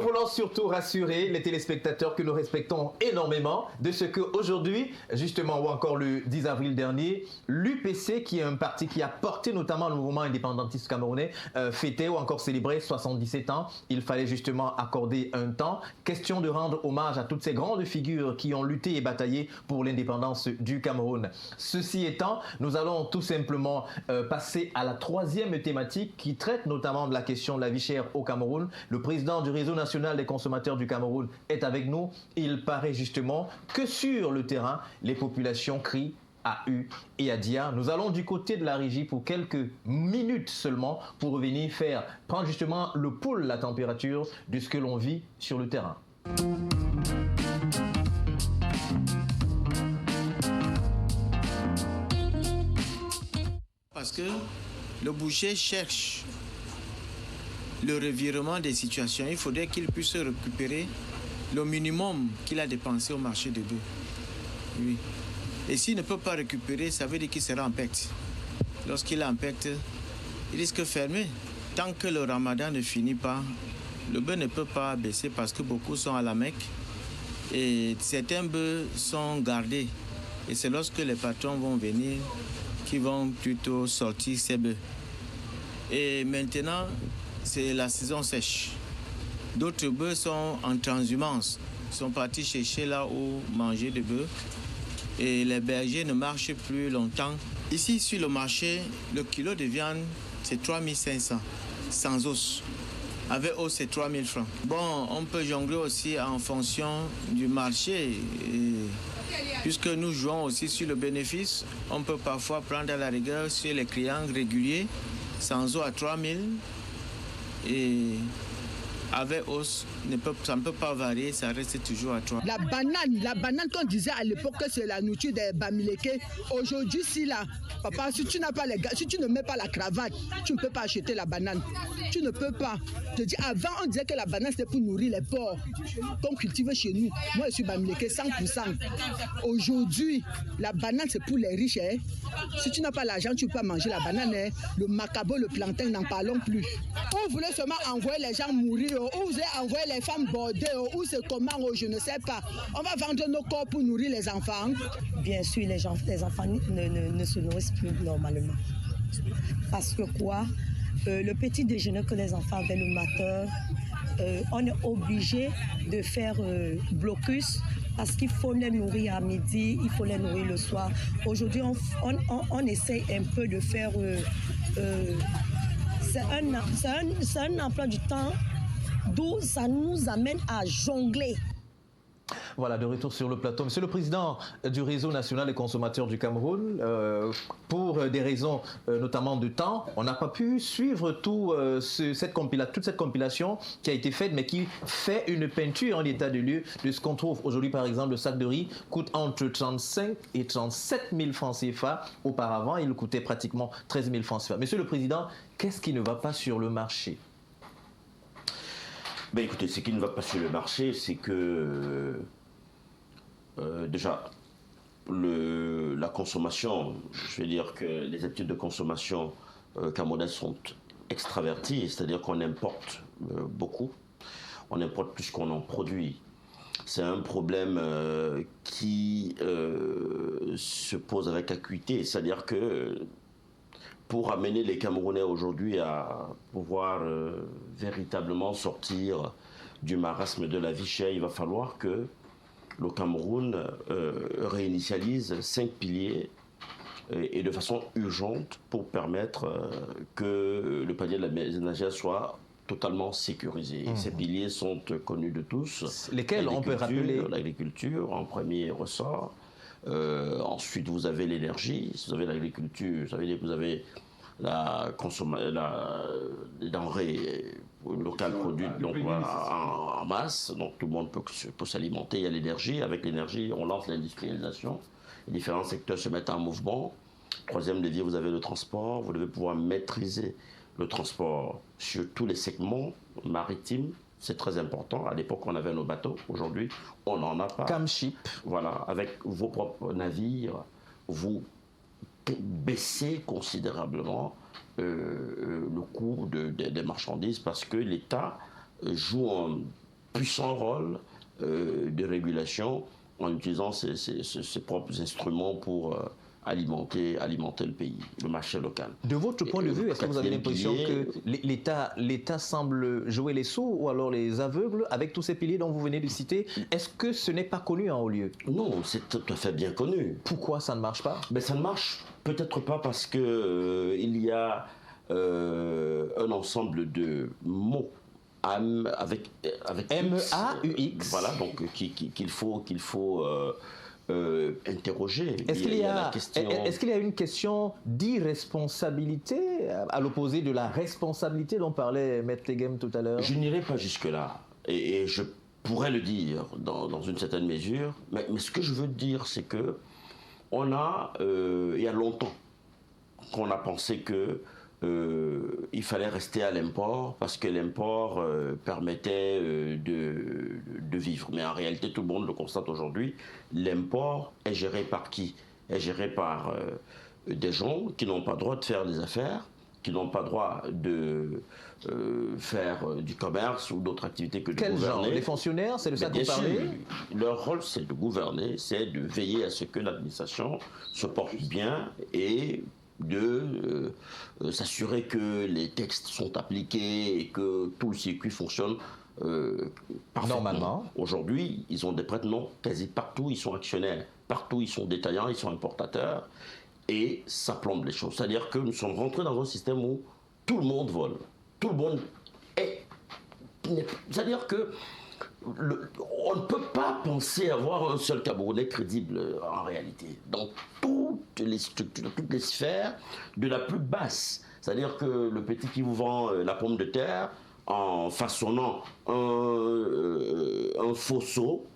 voulons surtout rassurer les téléspectateurs que nous respectons énormément de ce qu'aujourd'hui, justement, ou encore le 10 avril dernier, l'UPC, qui est un parti qui a porté notamment le mouvement indépendantiste camerounais, fêtait ou encore célébrait 77 ans. Il fallait justement accorder un temps. Question de rendre hommage à toutes ces grandes figures qui ont lutté et bataillé pour l'indépendance du Cameroun. Ceci étant, nous allons tout simplement passer à la troisième thématique qui traite notamment de la question de la vie chère au Cameroun. Le président du Réseau national des consommateurs du Cameroun est avec nous. Il paraît justement que sur le terrain, les populations crient à U et à Dia. Nous allons du côté de la régie pour quelques minutes seulement pour revenir prendre justement le pouls, la température de ce que l'on vit sur le terrain. Parce que le boucher cherche le revirement des situations. Il faudrait qu'il puisse récupérer le minimum qu'il a dépensé au marché de bœuf. Oui. Et s'il ne peut pas récupérer, ça veut dire qu'il sera en perte. Lorsqu'il est en perte, il risque de fermer. Tant que le ramadan ne finit pas, le bœuf ne peut pas baisser parce que beaucoup sont à la Mecque et certains bœufs sont gardés. Et c'est lorsque les patrons vont venir qu'ils vont plutôt sortir ces bœufs. Et maintenant, c'est la saison sèche. D'autres bœufs sont en transhumance. Ils sont partis chercher là où manger des bœufs. Et les bergers ne marchent plus longtemps. Ici, sur le marché, le kilo de viande, c'est 3500, sans os. Avec os, c'est 3000 francs. Bon, on peut jongler aussi en fonction du marché. Puisque nous jouons aussi sur le bénéfice, on peut parfois prendre à la rigueur sur les clients réguliers, sans os à 3000. Et avec os, ça ne peut pas varier, ça reste toujours à 3. La banane qu'on disait à l'époque que c'est la nourriture des Bamileke, aujourd'hui, papa, si tu ne mets pas la cravate, tu ne peux pas acheter la banane. Tu ne peux pas. Je dis, avant, on disait que la banane, c'était pour nourrir les porcs qu'on cultive chez nous. Moi, je suis Bamileke 100%. Aujourd'hui, la banane, c'est pour les riches. Hein. Si tu n'as pas l'argent, tu ne peux pas manger la banane. Hein. Le macabo, le plantain, n'en parlons plus. On voulait seulement envoyer les gens mourir. Ou vous avez envoyé les femmes bordées, ou c'est comment, je ne sais pas. On va vendre nos corps pour nourrir les enfants. Bien sûr, les enfants ne se nourrissent plus normalement. Parce que quoi? Le petit déjeuner que les enfants avaient le matin, on est obligé de faire blocus parce qu'il faut les nourrir à midi, il faut les nourrir le soir. Aujourd'hui, on essaye un peu de faire... c'est un emploi du temps d'où ça nous amène à jongler. Voilà, de retour sur le plateau. Monsieur le Président du Réseau national des consommateurs du Cameroun, pour des raisons notamment de temps, on n'a pas pu suivre toute cette compilation qui a été faite, mais qui fait une peinture en état de lieu de ce qu'on trouve aujourd'hui. Par exemple, le sac de riz coûte entre 35 et 37 000 francs CFA. Auparavant, il coûtait pratiquement 13 000 francs CFA. Monsieur le Président, qu'est-ce qui ne va pas sur le marché ? Ben écoutez, ce qui ne va pas sur le marché, c'est que déjà, la consommation, je vais dire que les habitudes de consommation camerounaises sont extraverties, c'est-à-dire qu'on importe beaucoup, on importe plus qu'on en produit. C'est un problème qui se pose avec acuité, c'est-à-dire que pour amener les Camerounais aujourd'hui à pouvoir véritablement sortir du marasme de la vie chère, il va falloir que le Cameroun réinitialise 5 piliers et de façon urgente pour permettre que le panier de la ménagère soit totalement sécurisé. Ces piliers sont connus de tous. Lesquels on peut rappeler? L'agriculture en premier ressort. Ensuite, vous avez l'énergie. Si vous avez l'agriculture, ça veut dire que vous avez les denrées locales produites donc, en masse. Donc tout le monde peut s'alimenter. Il y a l'énergie. Avec l'énergie, on lance l'industrialisation. Les différents secteurs se mettent en mouvement. Troisième levier, vous avez le transport. Vous devez pouvoir maîtriser le transport sur tous les segments maritimes. C'est très important. À l'époque, on avait nos bateaux. Aujourd'hui, on n'en a pas. Camship. Voilà, avec vos propres navires, vous baissez considérablement le coût des marchandises parce que l'État joue un puissant rôle de régulation en utilisant ses propres instruments pour alimenter le pays, le marché local. De votre point de vue, est-ce que vous avez l'impression que l'État semble jouer les sourds ou alors les aveugles avec tous ces piliers dont vous venez de citer? Est-ce que ce n'est pas connu en haut lieu? Non, c'est tout à fait bien connu. Pourquoi ça ne marche pas? Ben, ça ne marche peut-être pas parce que il y a un ensemble de mots avec M-A-U-X. Voilà, donc qu'il faut interroger. Est-ce qu'il y a une question d'irresponsabilité à l'opposé de la responsabilité dont parlait Maître Tegem tout à l'heure? Je n'irai pas jusque-là. Et je pourrais le dire dans une certaine mesure. Mais ce que je veux dire, c'est que il y a longtemps qu'on a pensé que il fallait rester à l'import parce que l'import permettait de vivre. Mais en réalité, tout le monde le constate aujourd'hui, l'import est géré par qui? Est géré par des gens qui n'ont pas le droit de faire des affaires, qui n'ont pas le droit de faire du commerce ou d'autres activités que de gouverner. Quel genre? Les fonctionnaires, c'est de ça que vous parlez? Leur rôle, c'est de gouverner, c'est de veiller à ce que l'administration se porte bien et de s'assurer que les textes sont appliqués et que tout le circuit fonctionne parfaitement. Normalement. Aujourd'hui, ils ont des prêts, non, quasi partout, ils sont actionnaires. Partout, ils sont détaillants, ils sont importateurs. Et ça plombe les choses. C'est-à-dire que nous sommes rentrés dans un système où tout le monde vole. Tout le monde est... C'est-à-dire que on ne peut pas penser avoir un seul Camerounais crédible en réalité. Dans toutes les structures, dans toutes les sphères, de la plus basse. C'est-à-dire que le petit qui vous vend la pomme de terre en façonnant un faux seau,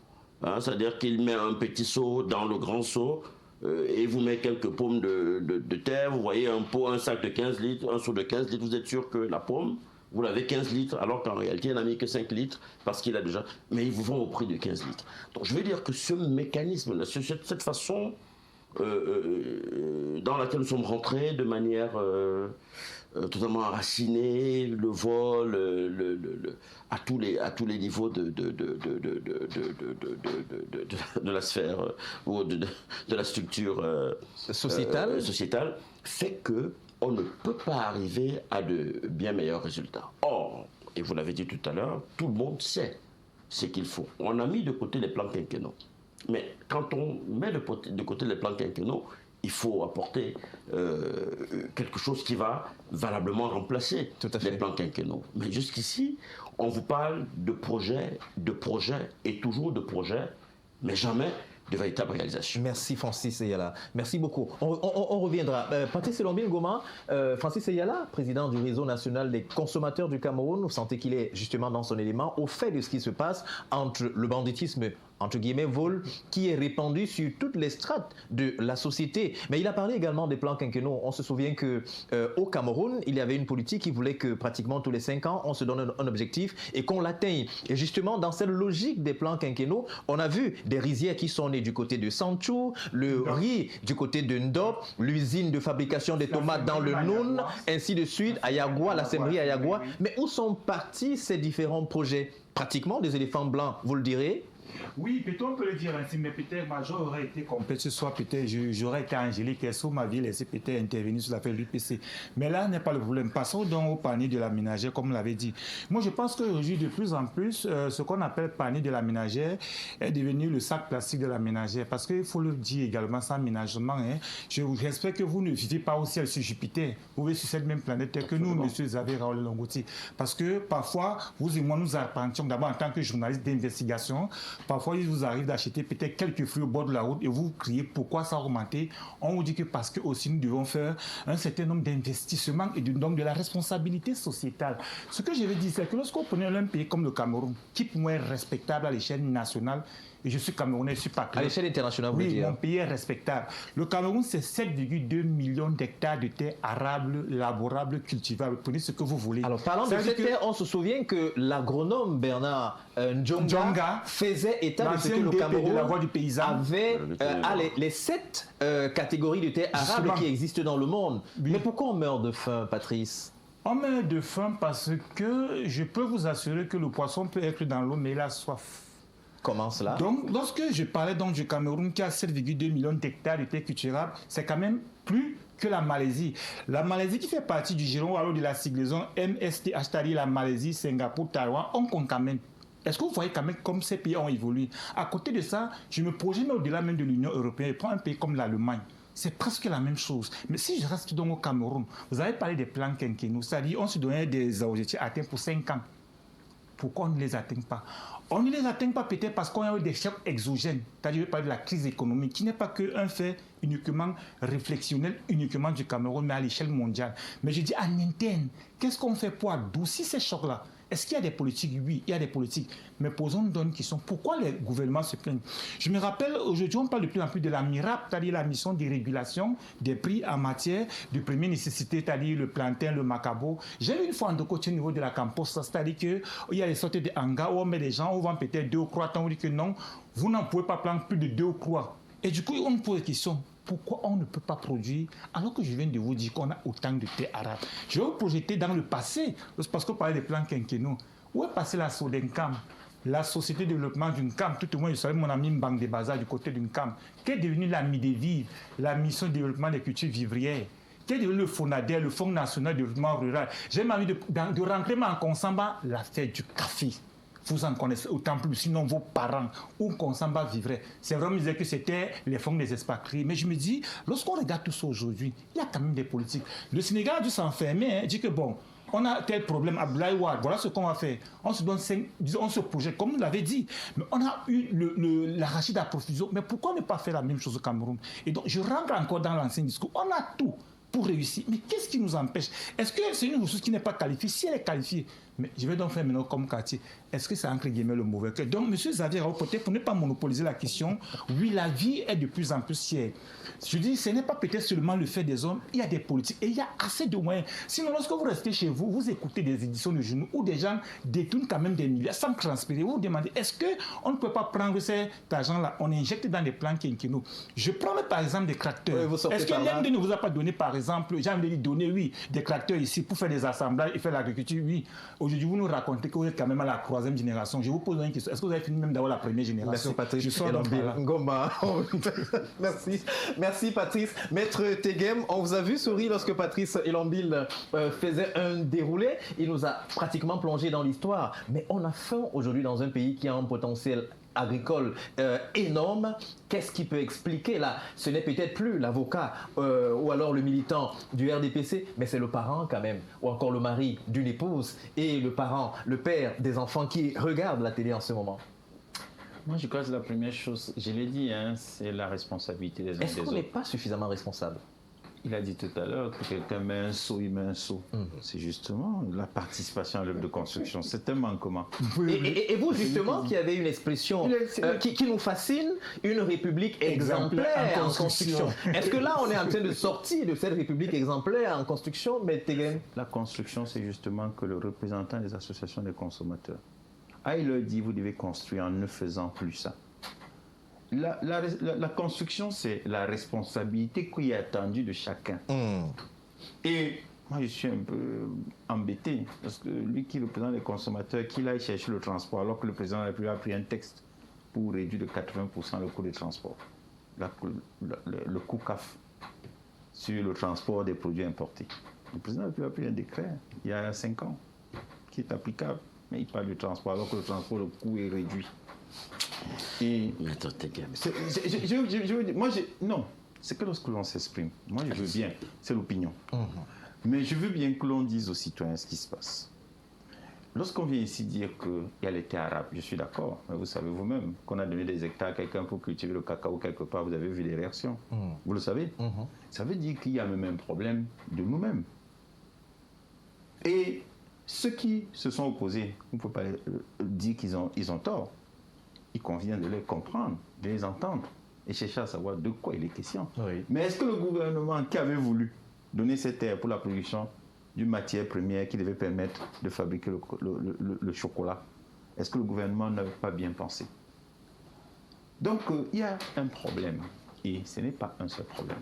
hein, c'est-à-dire qu'il met un petit seau dans le grand seau et vous met quelques pommes de terre, vous voyez un sac de 15 litres, un seau de 15 litres, vous êtes sûr que la pomme, vous l'avez 15 litres, alors qu'en réalité, il n'en a mis que 5 litres, parce qu'il a déjà... Mais il vous vend au prix de 15 litres. Donc je veux dire que ce mécanisme, cette façon dans laquelle nous sommes rentrés de manière totalement enracinée, le vol, à tous les niveaux de la sphère ou de la structure sociétale, fait que on ne peut pas arriver à de bien meilleurs résultats. Or, et vous l'avez dit tout à l'heure, tout le monde sait ce qu'il faut. On a mis de côté les plans quinquennaux. Mais quand on met de côté les plans quinquennaux, il faut apporter quelque chose qui va valablement remplacer les plans quinquennaux. Mais jusqu'ici, on vous parle de projets et toujours de projets, mais jamais de véritable réalisation. Merci Francis Eyala. Merci beaucoup. On reviendra. Patrice Elombine Goma, Francis Eyala, président du réseau national des consommateurs du Cameroun, vous sentez qu'il est justement dans son élément au fait de ce qui se passe entre le banditisme entre guillemets, vol, qui est répandu sur toutes les strates de la société. Mais il a parlé également des plans quinquennaux. On se souvient qu'au Cameroun, il y avait une politique qui voulait que pratiquement tous les 5 ans, on se donne un objectif et qu'on l'atteigne. Et justement, dans cette logique des plans quinquennaux, on a vu des rizières qui sont nées du côté de Sanchou, le riz du côté de Ndop, l'usine de fabrication des tomates dans le Noun, ainsi de suite, Ayagua, la sèmerie Ayagua. Mais où sont partis ces différents projets? Pratiquement des éléphants blancs, vous le direz, Oui, peut-être on peut le dire ainsi, mais peut-être j'aurais été complet ce soir, peut-être j'aurais été angélique et sous ma vie laissé peut-être intervenir sur l'affaire de l'UPC. Mais là n'est pas le problème. Passons donc au panier de la ménagère, comme on l'avait dit. Moi, je pense qu'aujourd'hui, de plus en plus, ce qu'on appelle panier de la ménagère est devenu le sac plastique de la ménagère. Parce qu'il faut le dire également, sans ménagement, hein, j'espère que vous ne vivez pas au ciel sur Jupiter. Vous vivez sur cette même planète que nous, monsieur Xavier Raoul Longoti. Parce que parfois, vous et moi, nous arpentions d'abord en tant que journaliste d'investigation. Parfois, il vous arrive d'acheter peut-être quelques fruits au bord de la route et vous criez pourquoi ça a augmenté. On vous dit que parce que aussi nous devons faire un certain nombre d'investissements et donc de la responsabilité sociétale. Ce que je veux dire, c'est que lorsqu'on prenait un pays comme le Cameroun, qui pour moi est respectable à l'échelle nationale, et je suis Camerounais, je ne suis pas clair. À l'échelle internationale, vous oui, dire. mon pays est respectable. Le Cameroun, c'est 7,2 millions d'hectares de terres arables, laborables, cultivables. Prenez ce que vous voulez. Alors, parlant de cette terre, on se souvient que l'agronome Bernard Ndjonga faisait état de ce que le Cameroun avait les 7 catégories de terres arables qui existent dans le monde. Oui. Mais pourquoi on meurt de faim, Patrice? On meurt de faim parce que je peux vous assurer que le poisson peut être dans l'eau, mais il a soif. Comment cela? Donc, lorsque je parlais donc du Cameroun qui a 7,2 millions d'hectares de terres cultivables, c'est quand même plus que la Malaisie. La Malaisie qui fait partie du giron ou alors de la siglaison MSTH, c'est-à-dire la Malaisie, Singapour, Taïwan, Hong Kong quand même. Est-ce que vous voyez quand même comme ces pays ont évolué? À côté de ça, je me projette au-delà même de l'Union européenne. Je prends un pays comme l'Allemagne. C'est presque la même chose. Mais si je reste donc au Cameroun, vous avez parlé des plans quinquennaux, c'est-à-dire on se donnait des objectifs atteints pour 5 ans. Pourquoi on ne les atteint pas? On ne les atteint pas peut-être parce qu'on a eu des chocs exogènes. C'est-à-dire, je parle de la crise économique, qui n'est pas qu'un fait uniquement réflexionnel, uniquement du Cameroun, mais à l'échelle mondiale. Mais je dis en interne, qu'est-ce qu'on fait pour adoucir ces chocs-là? Est-ce qu'il y a des politiques? Oui, il y a des politiques. Mais posons-nous une question. Pourquoi les gouvernements se plaignent? Je me rappelle, aujourd'hui, on parle de plus en plus de la MIRAP, c'est-à-dire la mission de régulation des prix en matière de première nécessité, c'est-à-dire le plantain, le macabo. J'ai vu une fois en côté au niveau de la Campos, c'est-à-dire qu'il y a des sortes de hangars où on met des gens, on vend peut-être 2 croix, on dit que non, vous n'en pouvez pas prendre plus de 2 croix. Et du coup, on me pose la question. Pourquoi on ne peut pas produire alors que je viens de vous dire qu'on a autant de terres arabes? Je vais vous projeter dans le passé, parce qu'on parlait des plans quinquennaux. Où est passé la Sodencam, la Société de développement d'une CAM? Tout au moins, je savais mon ami Mbang de Baza du côté d'une CAM. Qu'est devenue la MIDEVIV, la Mission de développement des cultures vivrières? Qu'est devenu le FONADER, le Fonds national de développement rural? J'ai envie de rentrer en Konsamba, la fête du café. Vous en connaissez autant plus, sinon vos parents ou Konsamba vivraient. C'est vrai, on me disait que c'était les fonds des expatriés. Mais je me dis, lorsqu'on regarde tout ça aujourd'hui, il y a quand même des politiques. Le Sénégal a dû s'enfermer, dit que bon, on a tel problème à Blaïwad, voilà ce qu'on va faire. On se donne 5, on se projette, comme vous l'avez dit. Mais on a eu l'arachide à profusion. Mais pourquoi ne pas faire la même chose au Cameroun? Et donc, je rentre encore dans l'ancien discours. On a tout pour réussir. Mais qu'est-ce qui nous empêche? Est-ce que c'est une ressource qui n'est pas qualifiée? Si elle est qualifiée, mais je vais donc faire maintenant comme quartier. Est-ce que c'est entre guillemets le mauvais cœur? Donc, M. Xavier Raoult, peut-être pour ne pas monopoliser la question, oui, la vie est de plus en plus chère. Je dis, ce n'est pas peut-être seulement le fait des hommes, il y a des politiques et il y a assez de moyens. Sinon, lorsque vous restez chez vous, vous écoutez des éditions de journaux où des gens détournent quand même des milliards sans transpirer. Vous vous demandez, est-ce qu'on ne peut pas prendre cet argent-là, on injecte dans des plans quinquennaux? Je prends par exemple des tracteurs. Oui, est-ce que l'AMD ne vous a pas donné, par exemple, j'ai envie de donner, oui, des tracteurs ici pour faire des assemblages et faire l'agriculture? Oui. Aujourd'hui, vous nous racontez que vous êtes quand même à la 3e génération. Je vous pose une question. Est-ce que vous avez fini même d'avoir la première génération? Merci Patrice. Je sors donc Ngoma. Merci. Merci Patrice. Maître Tegem, on vous a vu sourire lorsque Patrice Elombil faisait un déroulé. Il nous a pratiquement plongé dans l'histoire. Mais on a faim aujourd'hui dans un pays qui a un potentiel agricole énorme. Qu'est-ce qui peut expliquer là? Ce n'est peut-être plus l'avocat ou alors le militant du RDPC, mais c'est le parent quand même, ou encore le mari d'une épouse et le parent, le père des enfants qui regardent la télé en ce moment. Moi, je crois que la première chose, je l'ai dit, hein, c'est la responsabilité des uns des autres. Est-ce qu'on n'est pas suffisamment responsable? Il a dit tout à l'heure que quelqu'un met un seau, il met un seau. C'est justement la participation à l'œuvre de construction. C'est un manquement. Et vous, justement, qui avez une expression qui nous fascine, une république exemplaire en construction. Est-ce que là, on est en train de sortir de cette république exemplaire en construction, mais la construction, c'est justement que le représentant des associations des consommateurs, il leur dit, vous devez construire en ne faisant plus ça. La construction, c'est la responsabilité qui est attendue de chacun. Et moi, je suis un peu embêté parce que lui qui représente les consommateurs, qu'il aille chercher le transport alors que le président de la République a pris un texte pour réduire de 80% le coût des transports. Le coût CAF sur le transport des produits importés. Le président a pris un décret il y a 5 ans qui est applicable, mais il parle du transport alors que le transport, le coût est réduit. Et non, c'est que lorsque l'on s'exprime, moi je veux bien, c'est l'opinion. Mais je veux bien que l'on dise aux citoyens ce qui se passe. Lorsqu'on vient ici dire qu'il y a les terres arabes, je suis d'accord, mais vous savez vous-même qu'on a donné des hectares à quelqu'un pour cultiver le cacao quelque part, vous avez vu les réactions. Vous le savez. Ça veut dire qu'il y a même un problème de nous-mêmes. Et ceux qui se sont opposés, on ne peut pas dire qu'ils ont tort. Il convient de les comprendre, de les entendre et chercher à savoir de quoi il est question. Oui. Mais est-ce que le gouvernement qui avait voulu donner ces terres pour la production d'une matière première qui devait permettre de fabriquer le chocolat, est-ce que le gouvernement n'avait pas bien pensé? Donc, il y a un problème, et ce n'est pas un seul problème.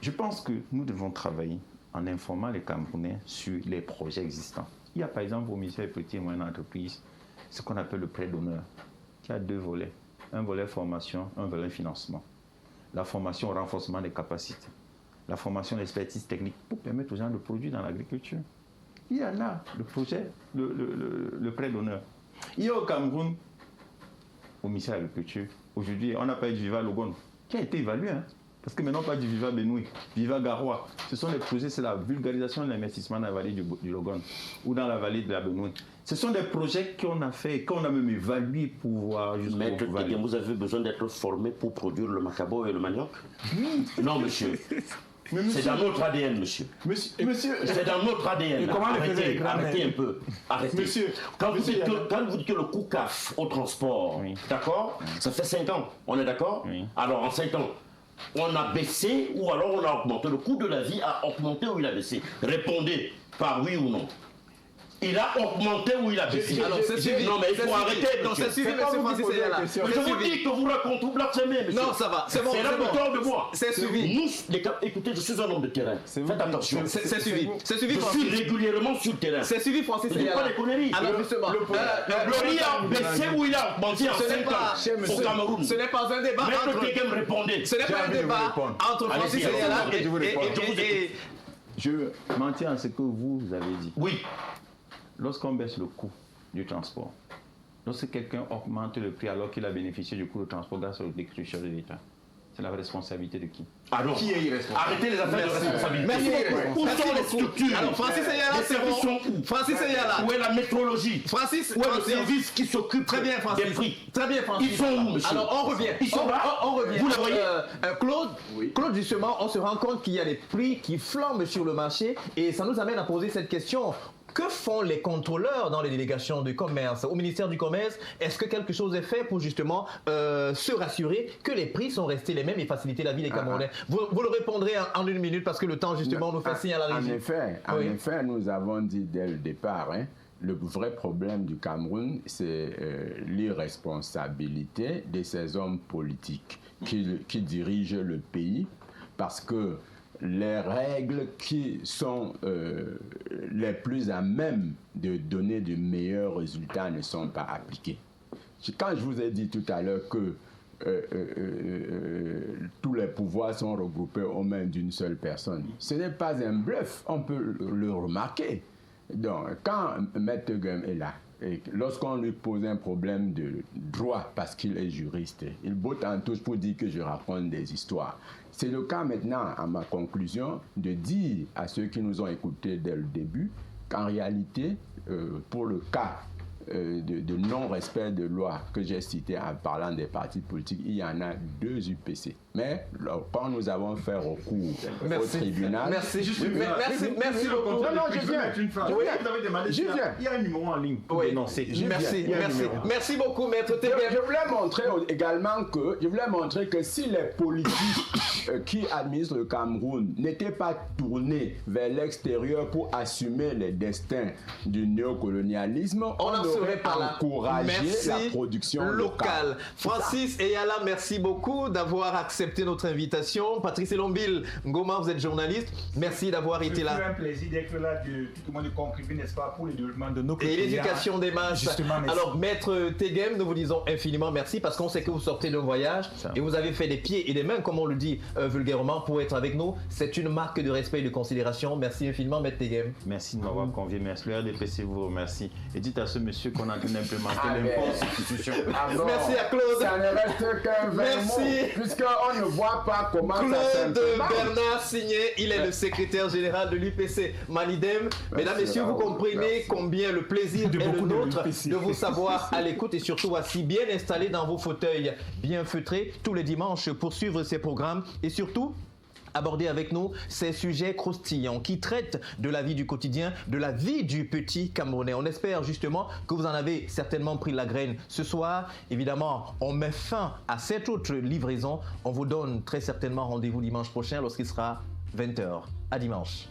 Je pense que nous devons travailler en informant les Camerounais sur les projets existants. Il y a par exemple au ministère des Petites et Moyennes Entreprises ce qu'on appelle le prêt d'honneur, qui a 2 volets. Un volet formation, un volet financement. La formation au renforcement des capacités. La formation d'expertise technique pour permettre aux gens de produire dans l'agriculture. Il y a là le projet, le prêt d'honneur. Il y a au Cameroun, au ministère de l'Agriculture, aujourd'hui, on n'a pas eu du Viva Logon, qui a été évalué, hein, parce que maintenant, pas du Viva Benoît, Viva Garoua. Ce sont des projets, c'est la vulgarisation de l'investissement dans la vallée du Logon ou dans la vallée de la Benoît. Ce sont des projets qu'on a fait, qu'on a même évalué pour voir jusqu'au Maître Tégué, vous avez besoin d'être formé pour produire le macabo et le manioc? Non, monsieur. C'est dans notre ADN, monsieur. Monsieur, c'est dans notre ADN. Arrêtez un peu. Arrêtez. Monsieur, quand vous dites que le coût CAF au transport, d'accord, ça fait 5 ans, on est d'accord? Alors en 5 ans, on a baissé ou alors on a augmenté? Le coût de la vie a augmenté ou il a baissé? Répondez par oui ou non. Il a augmenté ou il a baissé? Alors, non, mais il faut arrêter. Non, c'est suivi, monsieur Francis Eyala. Je vous dis que vous racontez, vous blasphémez, monsieur. Non, ça va, c'est bon. C'est la méthode de moi. C'est suivi. Écoutez, je suis un homme de terrain. Faites attention. C'est suivi. C'est suivi, Francis. Je suis régulièrement sur le terrain. C'est suivi, Francis Eyala. C'est pas des conneries. Alors, justement. Le prix a baissé ou il a augmenté en 5 ans au Cameroun? Ce n'est pas un débat. Maître Tégué me répondez. Ce n'est pas un débat entre Francis Eyala et... Je m'en tiens à ce que vous avez dit. Oui. Lorsqu'on baisse le coût du transport, lorsque quelqu'un augmente le prix alors qu'il a bénéficié du coût de transport grâce au décret de l'État, c'est la responsabilité de qui? Alors, qui est irresponsable? Arrêtez les affaires de responsabilité. Merci beaucoup. Où sont les structures? Alors, Francis Eyala, c'est bon. Francis Eyala. Où est la métrologie? Francis, où est le service qui s'occupe des prix? Très bien, Francis. Ils sont où, monsieur? Alors, on revient. Ils sont là. On revient. Vous les voyez? Claude, justement, on se rend compte qu'il y a des prix qui flambent sur le marché et ça nous amène à poser cette question. Que font les contrôleurs dans les délégations du commerce, au ministère du Commerce? Est-ce que quelque chose est fait pour justement se rassurer que les prix sont restés les mêmes et faciliter la vie des Camerounais? Vous le répondrez en 1 minute parce que le temps justement nous fait signe à la régie. En effet, nous avons dit dès le départ, le vrai problème du Cameroun, c'est l'irresponsabilité de ces hommes politiques qui dirigent le pays, parce que les règles qui sont les plus à même de donner de meilleurs résultats ne sont pas appliquées. Quand je vous ai dit tout à l'heure que tous les pouvoirs sont regroupés aux mains d'une seule personne, ce n'est pas un bluff, on peut le remarquer. Donc, quand Maître Gum est là, et lorsqu'on lui pose un problème de droit parce qu'il est juriste, il botte en touche pour dire que je raconte des histoires. C'est le cas maintenant, à ma conclusion, de dire à ceux qui nous ont écoutés dès le début qu'en réalité, pour le cas de non-respect de loi que j'ai cité en parlant des partis politiques, il y en a 2 UPC. Mais quand nous avons fait recours au tribunal... Merci beaucoup. Non, je viens. Il y a un numéro en ligne. Oui, merci beaucoup, Maître Tégué. Je voulais montrer également que si les politiques qui administrent le Cameroun n'étaient pas tournés vers l'extérieur pour assumer les destins du néocolonialisme, on faudrait encourager la production locale. Francis Eyala, merci beaucoup d'avoir accepté notre invitation. Patrice Elombile Ngoma, vous êtes journaliste. Merci d'avoir été là. C'est un plaisir d'être là, de tout le monde de contribuer, n'est-ce pas, pour le développement de nos quotidiens. Et l'éducation des masses. Alors, Maître Tegem, nous vous disons infiniment merci parce qu'on sait que vous sortez d'un voyage et vous avez fait des pieds et des mains, comme on le dit vulgairement, pour être avec nous. C'est une marque de respect et de considération. Merci infiniment, Maître Tegem. Merci de m'avoir convié. Merci. Le RDPC vous remercie. Et dites à ce monsieur qu'on est en train d'implémenter l'impôt substitution. Merci à Claude. Ça ne reste qu'un merci. Puisqu'on ne voit pas comment Claude ça s'implémente. Bernard Signé, il est le secrétaire général de l'UPC Manidem. Mesdames, Messieurs, vous comprenez combien le plaisir est le nôtre de vous savoir à l'écoute et surtout assis bien installés dans vos fauteuils bien feutrés tous les dimanches pour suivre ces programmes et surtout aborder avec nous ces sujets croustillants qui traitent de la vie du quotidien, de la vie du petit Camerounais. On espère justement que vous en avez certainement pris la graine ce soir. Évidemment, on met fin à cette autre livraison. On vous donne très certainement rendez-vous dimanche prochain lorsqu'il sera 20h. À dimanche.